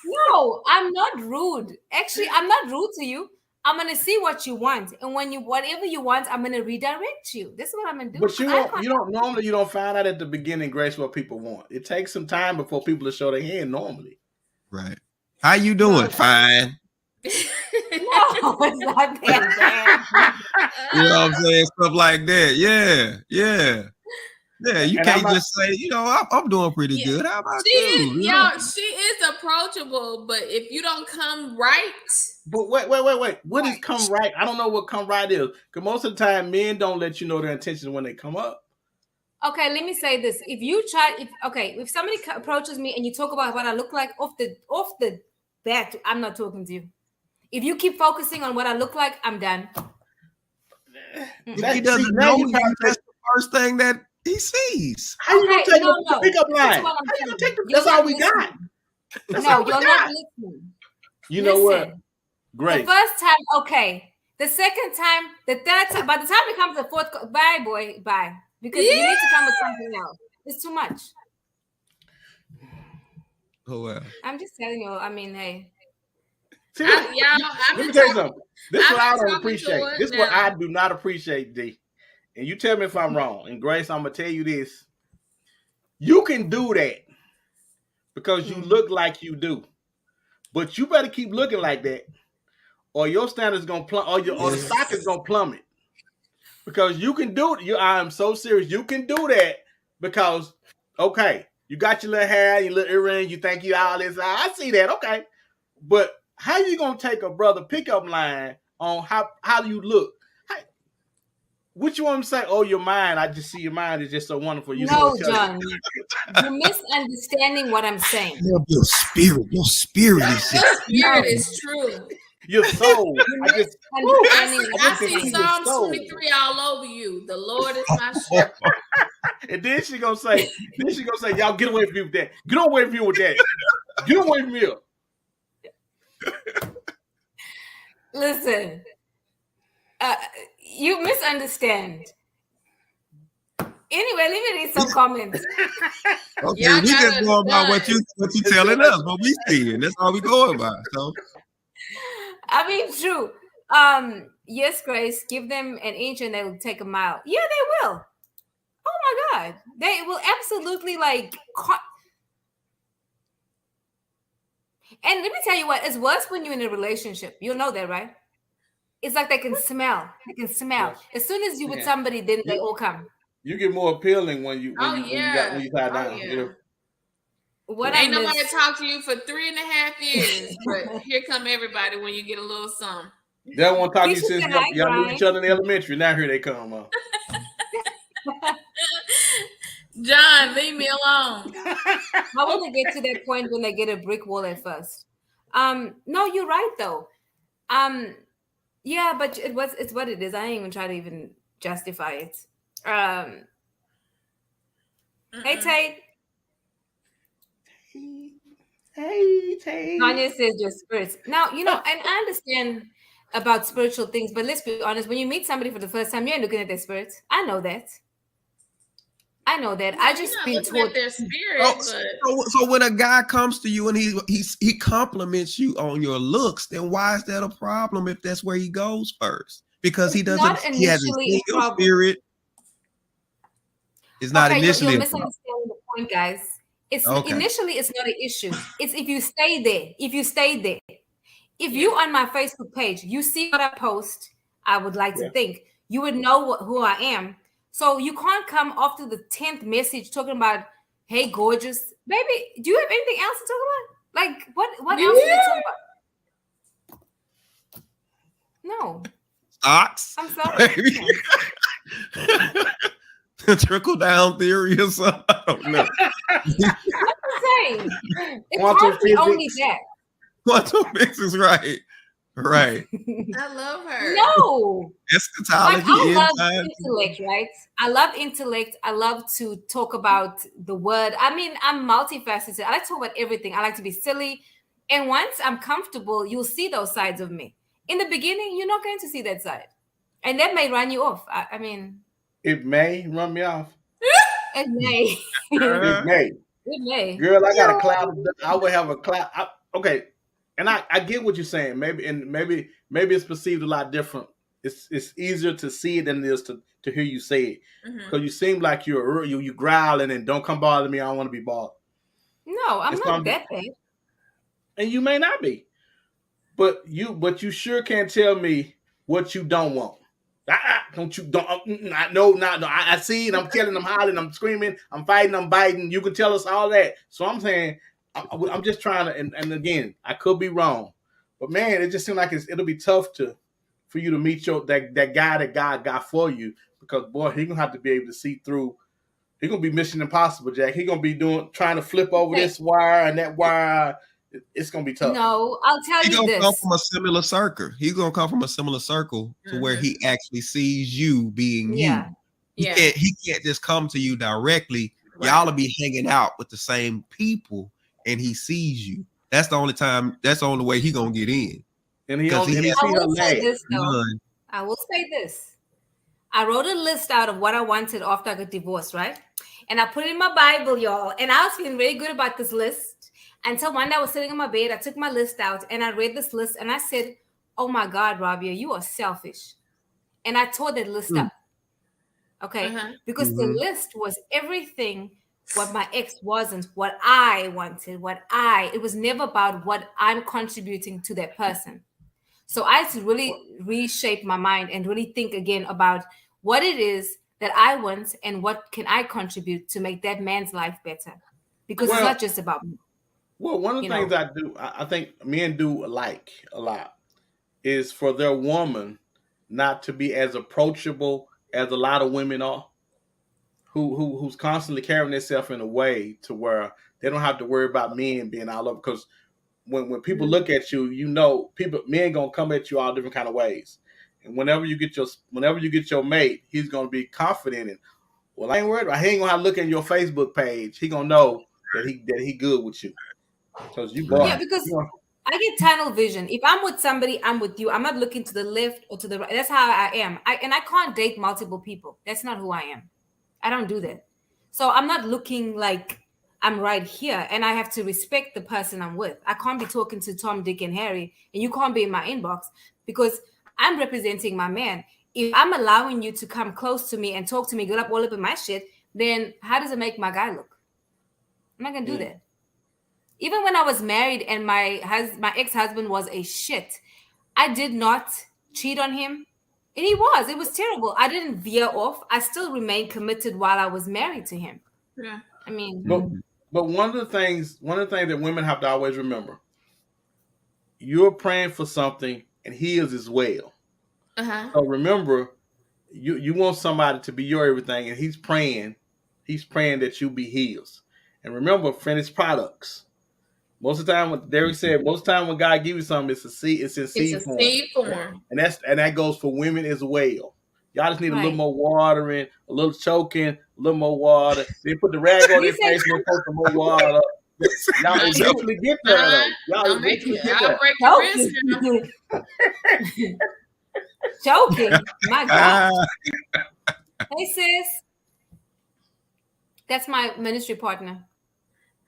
No, I'm not rude. Actually, I'm not rude to you. I'm gonna see what you want, and whatever you want, I'm gonna redirect you. This is what I'm gonna do. But you don't normally you don't find out at the beginning, Grace, what people want. It takes some time before people to show their hand normally. Right. How you doing? Fine. No, it's not that bad. You know what I'm saying? Stuff like that. Yeah. You And can't just say, I'm doing pretty good. How about you? She is approachable, but if you don't come right. But wait. What is come right? I don't know what come right is. Because most of the time, men don't let you know their intentions when they come up. Okay, let me say this. If somebody approaches me and you talk about what I look like off the bat, I'm not talking to you. If you keep focusing on what I look like, I'm done. If he doesn't know you, that's the first thing that he sees. How you gonna take the pickup line? That's all we got. No, you're not listening. You know what? Great. The first time, okay. The second time, the third time. By the time it comes to the fourth, bye, boy, bye. Because you need to come with something else. It's too much. Oh well. I'm just telling you. I mean, hey. See, let me tell you something. This is what I don't appreciate. This is what I do not appreciate, D. And you tell me if I'm wrong. And Grace, I'm gonna tell you this. You can do that because you look like you do, but you better keep looking like that, or your standards gonna plummet, or the stock is gonna plummet. Because you can do it. I'm so serious. You can do that because, okay, you got your little hair, your little earring, you think you all this. I see that, okay, but how you gonna take a brother pickup line on how you look? What you want to say? Oh, your mind. I just see your mind is just so wonderful. No, John. You're misunderstanding what I'm saying. Your spirit is just. Spirit is true. Your soul. You I just, woo, misunderstanding what I I I'm just see see saying. your Psalms soul. 23 all over you. The Lord is my shepherd. And then she gonna say, y'all get away from me with that. Get away from me with that. Get away from me. Listen, uh, you misunderstand. Anyway, let me read some comments. Okay, Y'all we just gotta going by what you telling us, what we seeing. That's all we going by. So I mean, true. Yes, Grace, give them an inch and they'll take a mile. Yeah, they will. Oh my God, they will absolutely like. And let me tell you what, it's worse when you're in a relationship. You know that, right? It's like they can smell. They can smell. Yes. As soon as you with Yeah. somebody, then they all come. You get more appealing when you yeah. tie Oh down. yeah. What I Ain't nobody miss. talked to you for 3.5 years, but here come everybody when you get a little something. They don't want to talk to you Keisha since said, "Hi, y'all knew each Brian." other in the elementary. Now here they come. John, leave me alone. How will they get to that point when they get a brick wall at first? No, you're right though. Um, yeah, but it's what it is. I ain't even try to even justify it. Hey Tate. Hey, Tay. Tanya says your spirits. Now, and I understand about spiritual things, but let's be honest, when you meet somebody for the first time, you ain't looking at their spirits. I know that. I know that. I You're just not been looking at taught. their spirit, but so when a guy comes to you and he compliments you on your looks, then why is that a problem if that's where he goes first? Because It's not he hasn't initially seen a your problem. spirit. It's not Okay, you're initially a problem. misunderstanding the point, guys. It's Okay. initially it's not an issue. It's if you stay there. If you stay there. If Yeah. you on my Facebook page, you see what I post, I would like to think you would know who I am. So you can't come after the 10th message talking about, hey, gorgeous. Baby, do you have anything else to talk about? Like, what else should I talk about? No. Stocks. I'm sorry. Trickle down theory or something. I don't know. I'm saying. It Quantum can't be only physics. that. Quantum physics, right. Right. I love her. No. Like Eschatology, I end love time. intellect, right? I love intellect. I love to talk about the word. I mean, I'm multifaceted. I like to talk about everything. I like to be silly. And once I'm comfortable, you'll see those sides of me. In the beginning, you're not going to see that side. And that may run you off. I mean, It may run me off. it may. It may. It may. Girl, I got a cloud. I would have a cloud. Okay, and I get what you're saying. Maybe it's perceived a lot different. It's easier to see it than it is to hear you say it, because you seem like you growling and don't come bother me. I don't want to be bothered. No, I'm It's not gonna be, that bad. and you may not be, but you sure can't tell me what you don't want. Don't you don't no I see it. I'm killing, I'm hollering, I'm screaming, I'm fighting, I'm biting. You can tell us all that. So I'm saying I'm just trying to, and again, I could be wrong, but man, it just seems like it'll be tough for you to meet that guy that God got for you, because boy, he gonna have to be able to see through. He gonna be Mission Impossible, Jack. He gonna be trying to flip over Okay. this wire and that wire. It's gonna be tough. No, I'll tell He's you gonna come this. from a similar circle. He's gonna come from a similar circle to where he actually sees you being Yeah. you. He can't just come to you directly. Right. Y'all will be hanging out with the same people, and he sees you. That's the only time. That's the only way he gonna get in. And he Because only he has I will say this though. none. I will say this. I wrote a list out of what I wanted after I got divorced, right? And I put it in my Bible, y'all. And I was feeling really good about this list until one day I was sitting in my bed. I took my list out and I read this list and I said, oh my God, Rabia, you are selfish. And I tore that list up. Okay. Because the list was everything what my ex wasn't, what I wanted, it was never about what I'm contributing to that person. So I had to really reshape my mind and really think again about what it is that I want and what can I contribute to make that man's life better. Because it's not just about me. Well, one of the things I do, I think men do like a lot, is for their woman not to be as approachable as a lot of women are, who's constantly carrying themselves in a way to where they don't have to worry about men being all over. Because when people look at you, people men gonna come at you all different kind of ways. And whenever you get your mate, he's gonna be confident in. Well, I ain't worried about. He ain't gonna have to look at your Facebook page. He gonna know that he good with you because you Yeah, bought. Right. because I get tunnel vision. If I'm with somebody, I'm with you. I'm not looking to the left or to the right. That's how I am. I can't date multiple people. That's not who I am. I don't do that. So I'm not looking like I'm right here, and I have to respect the person I'm with. I can't be talking to Tom, Dick, and Harry, and you can't be in my inbox because I'm representing my man. If I'm allowing you to come close to me and talk to me, get up all up in my shit, then how does it make my guy look? I'm not gonna do Mm. that. Even when I was married and my ex-husband was a shit, I did not cheat on him. And it was terrible. I didn't veer off. I still remained committed while I was married to him. Yeah. I mean, But Mhm. but one of the things that women have to always remember, you're praying for something, and he is as well. Uh-huh. So remember, you want somebody to be your everything, and he's praying that you be his. And remember, finished products. Most of the time, what Derek said, most of the time when God gives you something, it's in It's seed a form, seed form. and that goes for women as well. Y'all just need a little right. more watering, a little choking, a little more water. Then put the rag on You their face and then pour some more water. Y'all No, say eventually get there no, though. Y'all don't make eventually it. get I'll there. break your wrist now. choking. Choking. My God. Ah, Hey sis. That's my ministry partner.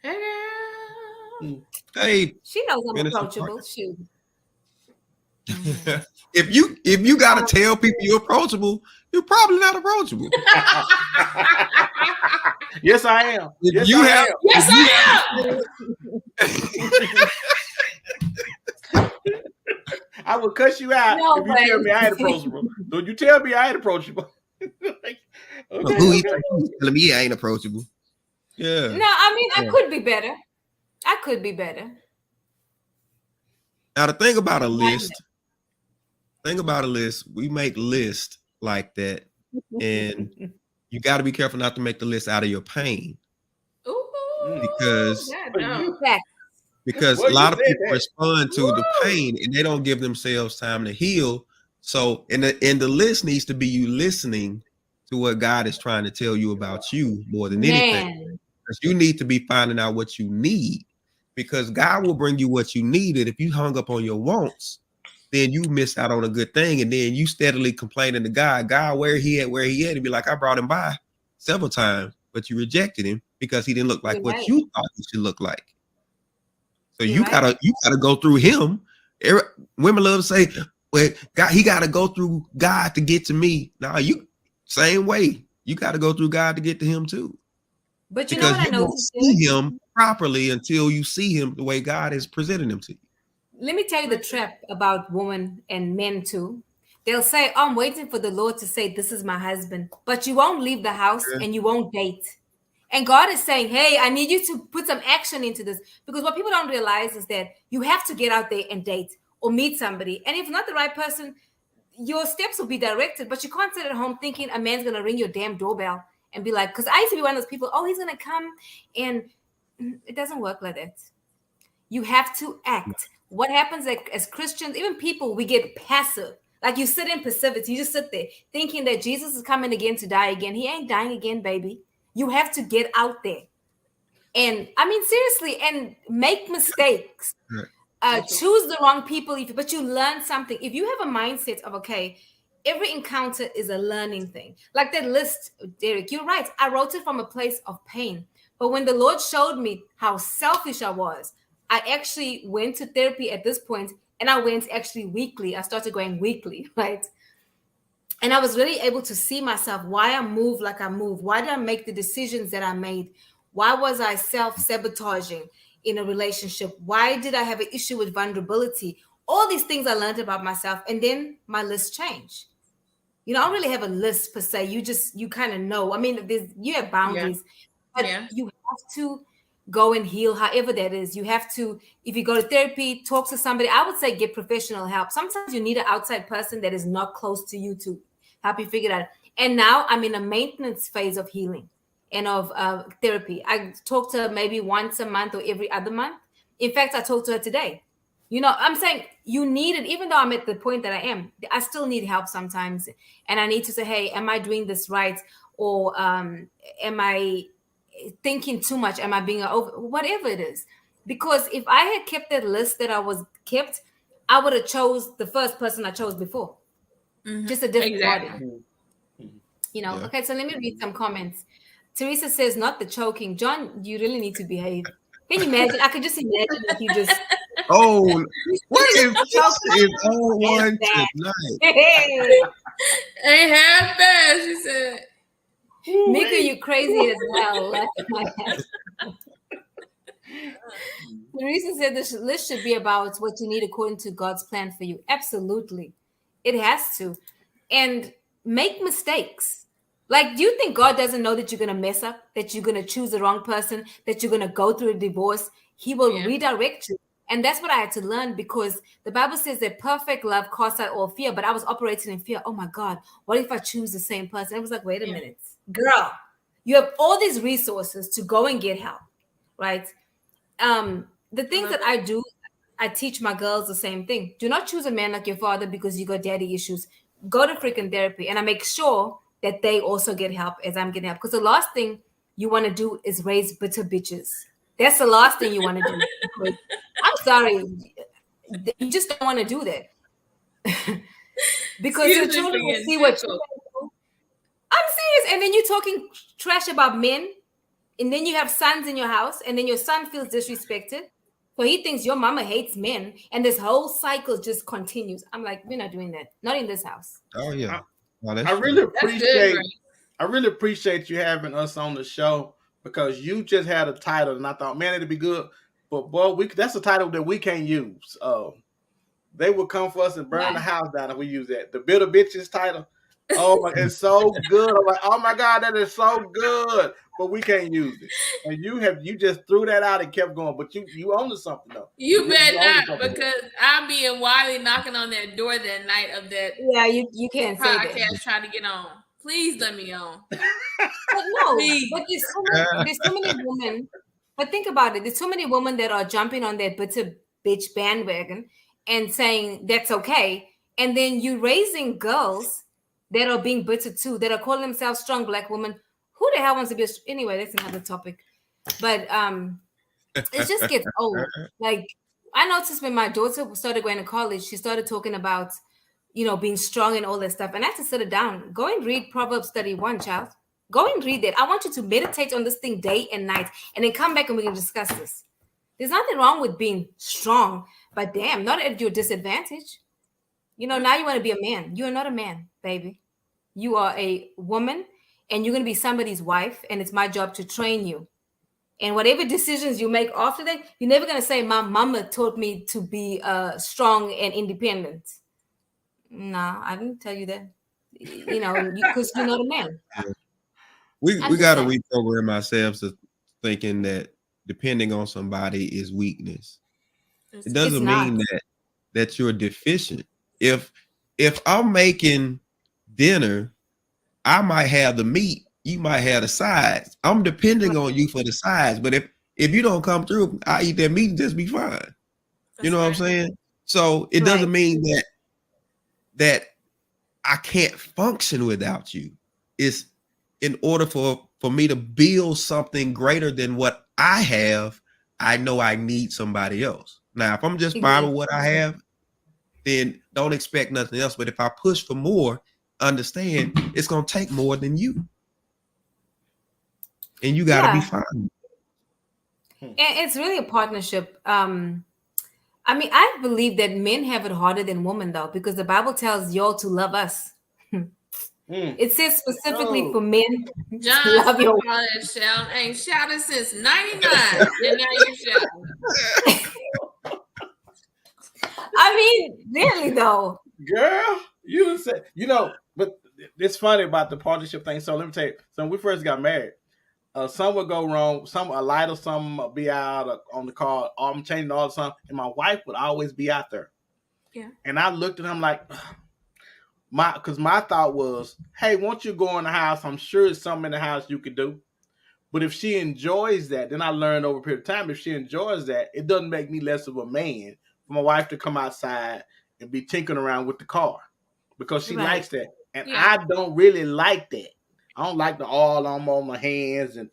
Hey, girl. Mm. hey, She knows I'm minister approachable. partner. Shoot. Mhm. If you gotta tell people you're approachable, you're probably not approachable. Yes, I am. If Yes, you I have am. if Yes, you I am. I will cuss you out No if you tell me I ain't way. approachable. Don't you tell me I ain't approachable. Like, have okay, who he okay. think he's telling me I ain't approachable. Yeah. No, I mean I Yeah. could be better. I could be better. Now the Not thing about a list, we make lists like that, and yet. you got to be careful not to make the list out of your pain Ooh, Mm. because God, Well, no. Fact. a well, you lot of said people that. respond to the Woo. pain and they don't give themselves time to heal. So, and the list needs to be you listening to what God is trying to tell you about you more than anything. Man. Because you need to be finding out what you need, because God will bring you what you need. And if you hung up on your wants, then you miss out on a good thing. And then you steadily complaining to God, where he at? And be like, I brought him by several times, but you rejected him because he didn't look like You're what right. you thought he should look like. So You're right. you gotta go through him. Women love to say, well, God, he gotta go through God to get to me. Now you same way. You gotta go through God to get to him too. But you know Because what I you won't noticed, see Derek? him properly until you see him the way God is presenting him to you. Let me tell you the trap about women and men too. They'll say, oh, I'm waiting for the Lord to say, this is my husband. But you won't leave the house Yeah. and you won't date. And God is saying, hey, I need you to put some action into this. Because what people don't realize is that you have to get out there and date or meet somebody. And if not the right person, your steps will be directed. But you can't sit at home thinking a man's going to ring your damn doorbell and be like, because I used to be one of those people, oh, he's going to come. And it doesn't work like that. You have to act. What happens, like, as Christians, even people, we get passive. Like, you sit in passivity, you just sit there thinking that Jesus is coming again to die again. He ain't dying again, baby. You have to get out there. And I mean, seriously, and make mistakes. Right. Choose the wrong people, but you learn something. If you have a mindset of, okay, every encounter is a learning thing. Like that list, Derek, you're right. I wrote it from a place of pain. But when the Lord showed me how selfish I was, I actually went to therapy at this point, and I went actually weekly. I started going weekly, right? And I was really able to see myself, why I moved like I moved. Why did I make the decisions that I made? Why was I self-sabotaging in a relationship? Why did I have an issue with vulnerability? All these things I learned about myself. And then my list changed. I don't really have a list per se. You kind of know. I mean, you have Yeah. boundaries, but Yeah. you have to go and heal, however that is. You have to, if you go to therapy, talk to somebody. I would say get professional help. Sometimes you need an outside person that is not close to you to help you figure it out. And now I'm in a maintenance phase of healing and of therapy. I talk to maybe once a month or every other month, In fact, I talked to her today. You know, I'm saying you need it, even though I'm at the point that I am, I still need help sometimes. And I need to say, hey, am I doing this right? Or am I thinking too much? Am I being over? Whatever it is. Because if I had kept that list that I was kept, I would have chose the first person I chose before. Just a different body. Exactly. You know, Yeah. okay, so let me read some comments. Teresa says, not the choking. John, you really need to behave. Can you imagine? I could just imagine like you just Oh, what if choke this is on as one that. tonight? Hey, Ain't half bad, she said. Mika, you crazy as hell. Laugh my ass. Teresa said this list should be about what you need according to God's plan for you. Absolutely. It has to. And make mistakes. Like, do you think God doesn't know that you're going to mess up, that you're going to choose the wrong person, that you're going to go through a divorce? He will Yeah. redirect you. And that's what I had to learn, because the Bible says that perfect love casts out all fear. But I was operating in fear. Oh my God, what if I choose the same person? It was like, wait a Yeah. minute, girl, you have all these resources to go and get help, right? The things that I do, I teach my girls the same thing. Do not choose a man like your father because you got daddy issues. Go to freaking therapy. And I make sure that they also get help as I'm getting help. Because the last thing you want to do is raise bitter bitches. That's the last thing you want to do. Because, I'm sorry. You just don't want to do that. Because your Excuse me for children will getting see what you're tickled. going. I'm serious. And then you're talking trash about men, and then you have sons in your house, and then your son feels disrespected. So he thinks your mama hates men, and this whole cycle just continues. I'm like, we're not doing that. Not in this house. Oh yeah. I, Oh, I that's really true. That's good, appreciate Grace. I really appreciate you having us on the show, because you just had a title and I thought, man, it'd be good. But boy, that's a title that we can't use. They would come for us and burn the Why? house down if we use that. The Bitter Bitches title. Oh my, it's so good. I'm like, oh my God, that is so good. But we can't use it. And you just threw that out and kept going. But you own to something though. You bet You own to not, something. because I'm being Wiley knocking on that door that night of that Yeah, you can't say that. podcast trying to get on. Please let me on. But no, Please. but there's so many women. But think about it. There's so many women that are jumping on that bitter bitch bandwagon and saying that's okay. And then you raising girls that are being bitter too, that are calling themselves strong black women. Who the hell wants to be anyway, that's another topic. But it just gets old. Like, I noticed when my daughter started going to college, she started talking about, being strong and all that stuff. And I had to sit her down. Go and read Proverbs 31, child. Go and read it. I want you to meditate on this thing day and night, and then come back and we can discuss this. There's nothing wrong with being strong, but damn, not at your disadvantage. Now you want to be a man. You are not a man, baby. You are a woman, and you're going to be somebody's wife, and it's my job to train you. And whatever decisions you make after that, you're never going to say, my mama taught me to be strong and independent. No, I didn't tell you that. Because you're not a man. I'm We just got to saying. reprogram ourselves to thinking that depending on somebody is weakness. It It's It's doesn't not. mean that you're deficient. If I'm making dinner, I might have the meat, you might have the sides. I'm depending on you for the sides. But if you don't come through, I eat that meat and just be fine. You That's know what I'm right. saying? So it Right. doesn't mean that I can't function without you. It's in order for me to build something greater than what I have, I know I need somebody else. Now, if I'm just fine with Exactly. what I have, then don't expect nothing else. But if I push for more, understand it's gonna take more than you. And you gotta be Yeah. fine. And it's really a partnership. I mean, I believe that men have it harder than women, though, because the Bible tells y'all to love us. Mm. It says specifically for Oh, men to John, love stop your. all that shouting. Ain't shouted since '99, and now you're shouting. I mean, really though. girl, said but it's funny about the partnership thing. So let me tell you. So when we first got married, some would go wrong. A light or something would be out on the car. Or I'm changing all the something, and my wife would always be out there. Yeah. And I looked at him like because my thought was, hey, once you go in the house, I'm sure there's something in the house you could do. But if she enjoys that, then I learned over a period of time, if she enjoys that, it doesn't make me less of a man for my wife to come outside and be tinkering around with the car because she likes Right. that. And Yeah. I don't really like that. I don't like the all on my hands and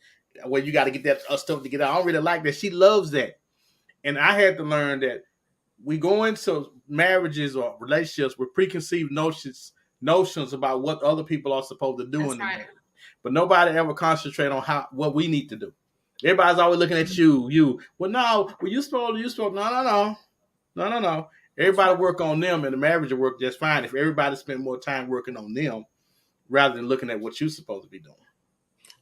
where you got to get that stuff to get out. I don't really like that. She loves that. And I had to learn that we go into marriages or relationships with preconceived notions about what other people are supposed to do That's in the right. marriage. But nobody ever concentrate on what we need to do. Everybody's always looking at you. Well, no, well, you supposed, no. That's Everybody right. work on them and the marriage will work just fine if everybody spend more time working on them rather than looking at what you're supposed to be doing.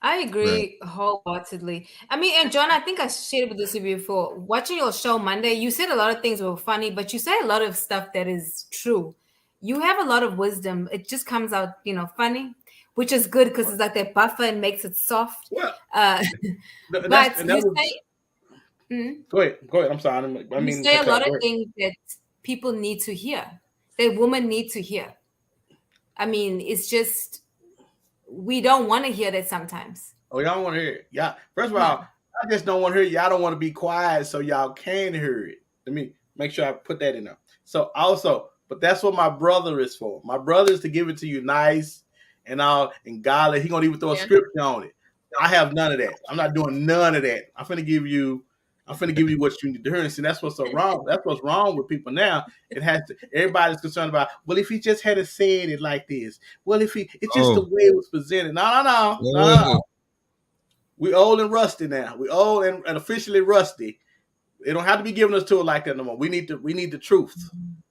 I Right. agree wholeheartedly. I mean, and John, I think I shared with this with you before. Watching your show Monday, you said a lot of things were funny, but you said a lot of stuff that is true. You have a lot of wisdom. It just comes out, funny, which is good because it's like that buffer and makes it soft. Well, Uh, that's but and that was. mm, Go ahead. I'm sorry. I you mean, say a okay, lot of go ahead. things that people need to hear, that women need to hear. I mean, it's just we don't want to hear that sometimes. Oh, y'all don't want to hear it. Y'all, first of No. all, I just don't want to hear it. Y'all don't want to be quiet so y'all can hear it. Let me make sure I put that in there. So also, but that's what my brother is for. My brother is to give it to you nice and all and godly. He gonna even throw a Yeah. scripture on it. I have none of that. I'm not doing none of that. I'm finna give you what you need to hear. And see, that's what's so wrong. That's what's wrong with people now. It has to. Everybody's concerned about. Well, if he just had said it like this. Well, if it's just the Oh, way it was presented. No. oh, We old and rusty now. We old and officially rusty. They don't have to be giving us to it like that no more. We need the truth.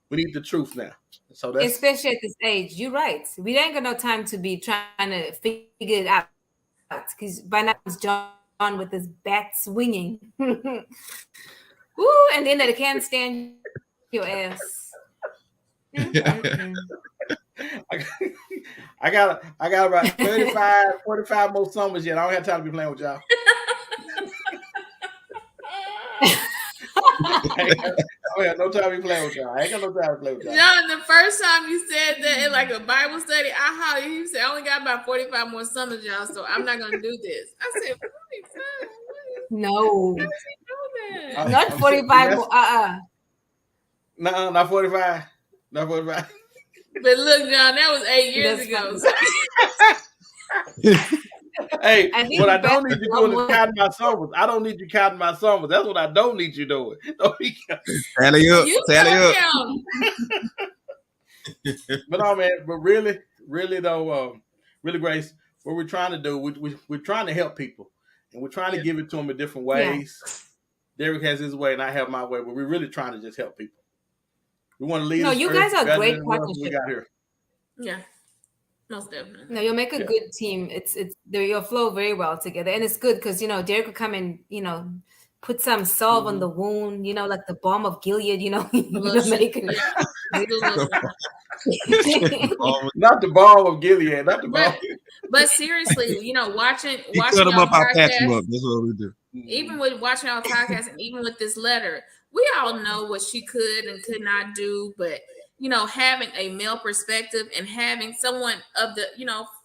We need the truth now. So that's Especially at this age. You're right. We ain't got no time to be trying to figure it out because by now it's John with his bat swinging. Woo, and then they can't stand your ass. Mm-mm-mm. I got about 35, 45 more summers yet. I don't have time to be playing with y'all. I got no time to be playing with y'all. I ain't got no time to play with y'all. John, the first time you said that in like a Bible study, I hollered. You said, I only got about 45 more summers, y'all, so I'm not going to do this. I said, 45? No, How does he know that? not I'm 45 more. No, not 45. Not 45. But look, John, that was 8 years That's ago. funny. Hey, I think what the I don't best need you one doing is was counting my summers. I don't need you counting my summers. That's what I don't need you doing. Don't be tally up, You tally told up. him. But no, man. But really, really though, really, Grace, what we're trying to do, we're trying to help people, and we're trying to Yeah. give it to them in different yeah. ways. Derek has his way, and I have my way, but we're really trying to just help people. We want to leave No, this you earth guys are a better great than what else we partnership. got here. Yeah, most definitely. No, you'll make a Yeah. good team. You'll flow very well together, and it's good because Derek will come and put some salve on the wound, like the balm of Gilead, A little shit. make it. Yeah. Do a little something. Not the ball of Gilead. Not the ball. But seriously, watching You cut watching them y'all up, I'll patch them podcast, up. That's what we do. even with watching our podcast and even with this letter, we all know what she could and could not do, but having a male perspective and having someone of the,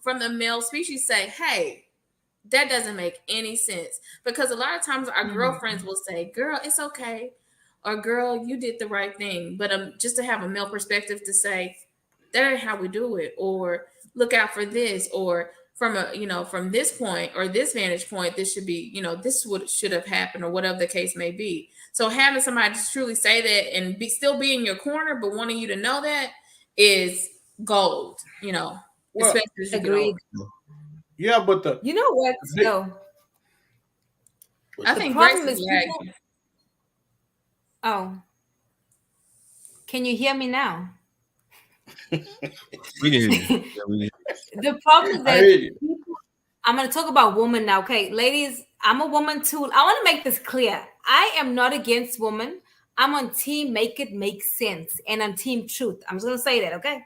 from the male species say, hey, that doesn't make any sense. Because a lot of times our girlfriends will say, girl, it's okay. Or girl, you did the right thing. But just to have a male perspective to say, that ain't how we do it. Or look out for this. Or from this point or this vantage point, this should be, this would should have happened or whatever the case may be. So having somebody just truly say that and still be in your corner, but wanting you to know that is gold, Well, especially as you get Agreed. older. yeah, but the You know what? big- So I the think Grace problem is is lagging. people. Oh, can you hear me now? We can hear you. Yeah, we can hear The problem is I that hear you. I'm going to talk about women now. Okay, ladies, I'm a woman too. I want to make this clear. I am not against women. I'm on team make it make sense, and I'm team truth. I'm just going to say that, okay?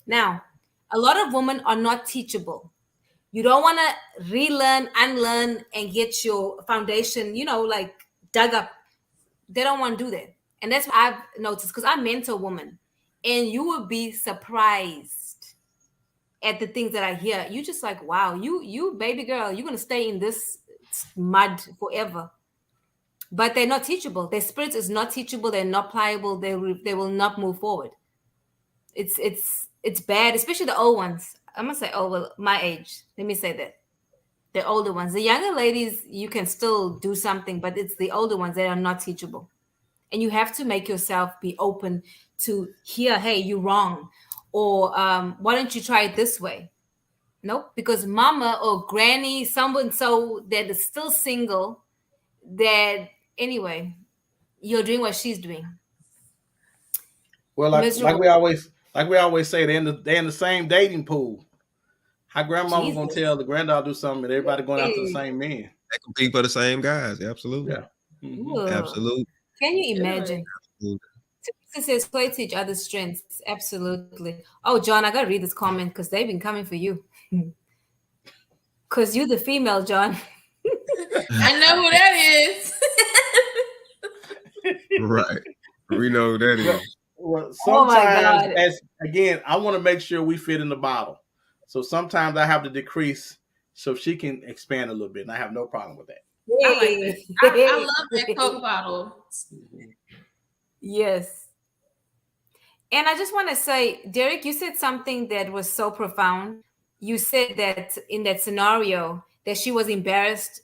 Now, a lot of women are not teachable. You don't want to relearn, unlearn, and get your foundation, like dug up. They don't want to do that. And that's what I've noticed because I mentor women, and you will be surprised at the things that I hear. You just like, wow, you baby girl, you're gonna stay in this mud forever. But they're not teachable. Their spirit is not teachable. They're not pliable. They will not move forward. It's bad, especially the old ones. I'm gonna say, oh well, my age. Let me say that the older ones, the younger ladies, you can still do something, but it's the older ones that are not teachable, and you have to make yourself be open to hear, hey, you're wrong, or why don't you try it this way? Nope, because mama or granny, someone so that is still single, that anyway, you're doing what she's doing. Well, Miserable. like we always say, they're in the same dating pool. How grandmama gonna Jesus. tell the granddaughter do something and everybody going after the Hey. same man? They compete for the same guys. Absolutely. Yeah. Hmm. Ugh. Absolutely. Can you Really? imagine? Teresa says, play to each other's strengths. Absolutely. Oh, John, I got to read this comment because they've been coming for you. Because you the female, John. I know who that is. Right. We know who that Well, is. well, Oh my sometimes, God. as again, I want to make sure we fit in the bottle. So sometimes I have to decrease so she can expand a little bit, and I have no problem with that. I like that. I love that Coke bottle. Yes. And I just want to say, Derek, you said something that was so profound. You said that in that scenario that she was embarrassed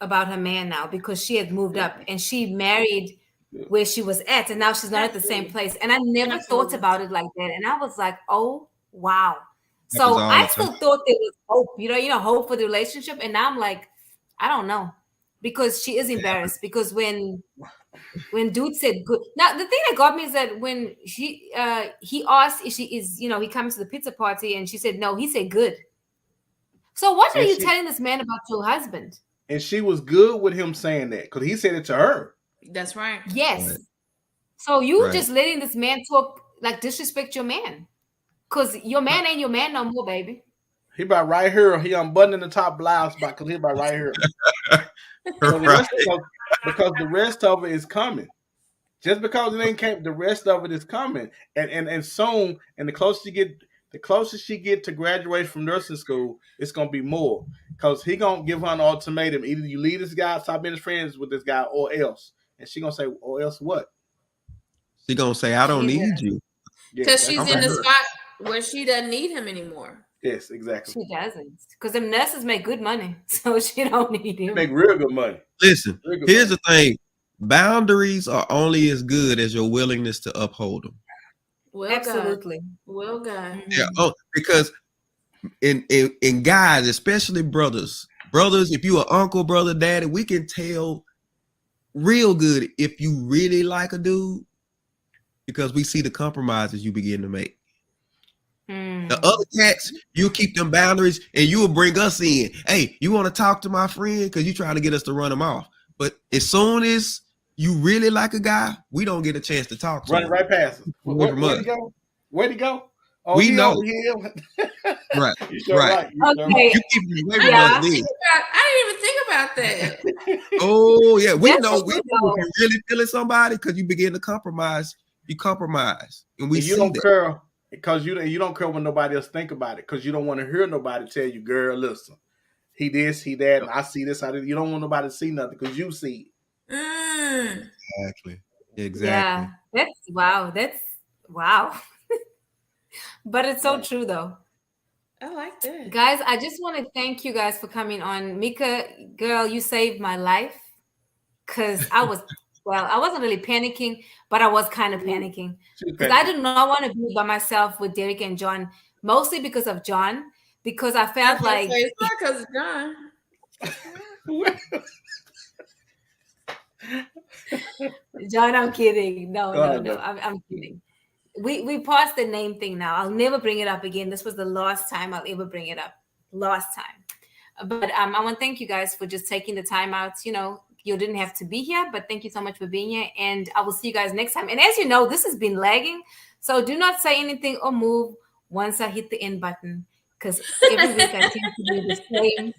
about her man now because she had moved up and she married where she was at, and now she's not at the same Absolutely. place. And I never thought Absolutely. about it like that. And I was like, oh wow. Happens So all I the time. still thought there was hope, hope for the relationship. And now I'm like, I don't know. Because she is embarrassed. Because when dude said good, now the thing that got me is that when he asked if she is, he comes to the pizza party and she said no, he said good. So what are And you she telling this man about your husband? and she was good with him saying that because he said it to her. That's right. Yes. Right. So you Right. just letting this man talk like disrespect your man. Because your man ain't your man no more, baby. He about right here. He unbuttoning the top blouse because he about right here. So the Right. rest because the rest of it is coming. Just because it ain't came, the rest of it is coming, and soon, and the closer she get to graduate from nursing school, it's gonna be more because he gonna give her an ultimatum: either you leave this guy, stop being friends with this guy, or else. And she gonna say, or else what? She gonna say, I don't Jesus. need you. Yes, Because that's she's I'm in right the exactly. here. spot where she doesn't need him anymore. Yes, exactly. She doesn't. Because them nurses make good money. So she don't need They him. make real good money. Listen, Real good here's money. the thing. Boundaries are only as good as your willingness to uphold them. Well, God. Absolutely. Well, God. Yeah. Oh, because in guys, especially brothers, if you are uncle, brother, daddy, we can tell real good if you really like a dude because we see the compromises you begin to make. Mm. The other cats, you keep them boundaries and you will bring us in. Hey, you want to talk to my friend because you trying to get us to run him off. But as soon as you really like a guy, we don't get a chance to talk to Running him. right past us. Away from Where'd us. he go? Where'd he go? Oh, We he know. over here. Right. You sure Right. right. You sure Okay. You keep him away I from didn't us Yeah. even then. think about. I didn't even think about that. right. Oh, yeah. We That's know true if though. you're really feeling somebody because you begin to compromise. You compromise. And we And you see don't that. care because you don't care when nobody else think about it because you don't want to hear nobody tell you, girl, listen, he this, he that, and I see this, I did. You don't want nobody to see nothing because you see Mm. Exactly. Exactly. Yeah. That's wow. That's wow. But it's it. so Right. true though. I like that. Guys, I just want to thank you guys for coming on. Mika, girl, you saved my life because I wasn't really panicking, but I was kind of panicking She was because I panicking. did not want to be by myself with Derek and John, mostly because of John, because I I was felt gonna say like, it's not because of John. John, I'm kidding. No, Go no, ahead, no, baby. I'm kidding. We passed the name thing now. I'll never bring it up again. This was the last time I'll ever bring it up. Last time. But I want to thank you guys for just taking the time out. You didn't have to be here, but thank you so much for being here. And I will see you guys next time. And as you know, this has been lagging. So do not say anything or move once I hit the end button. Because every week I tend to do the same.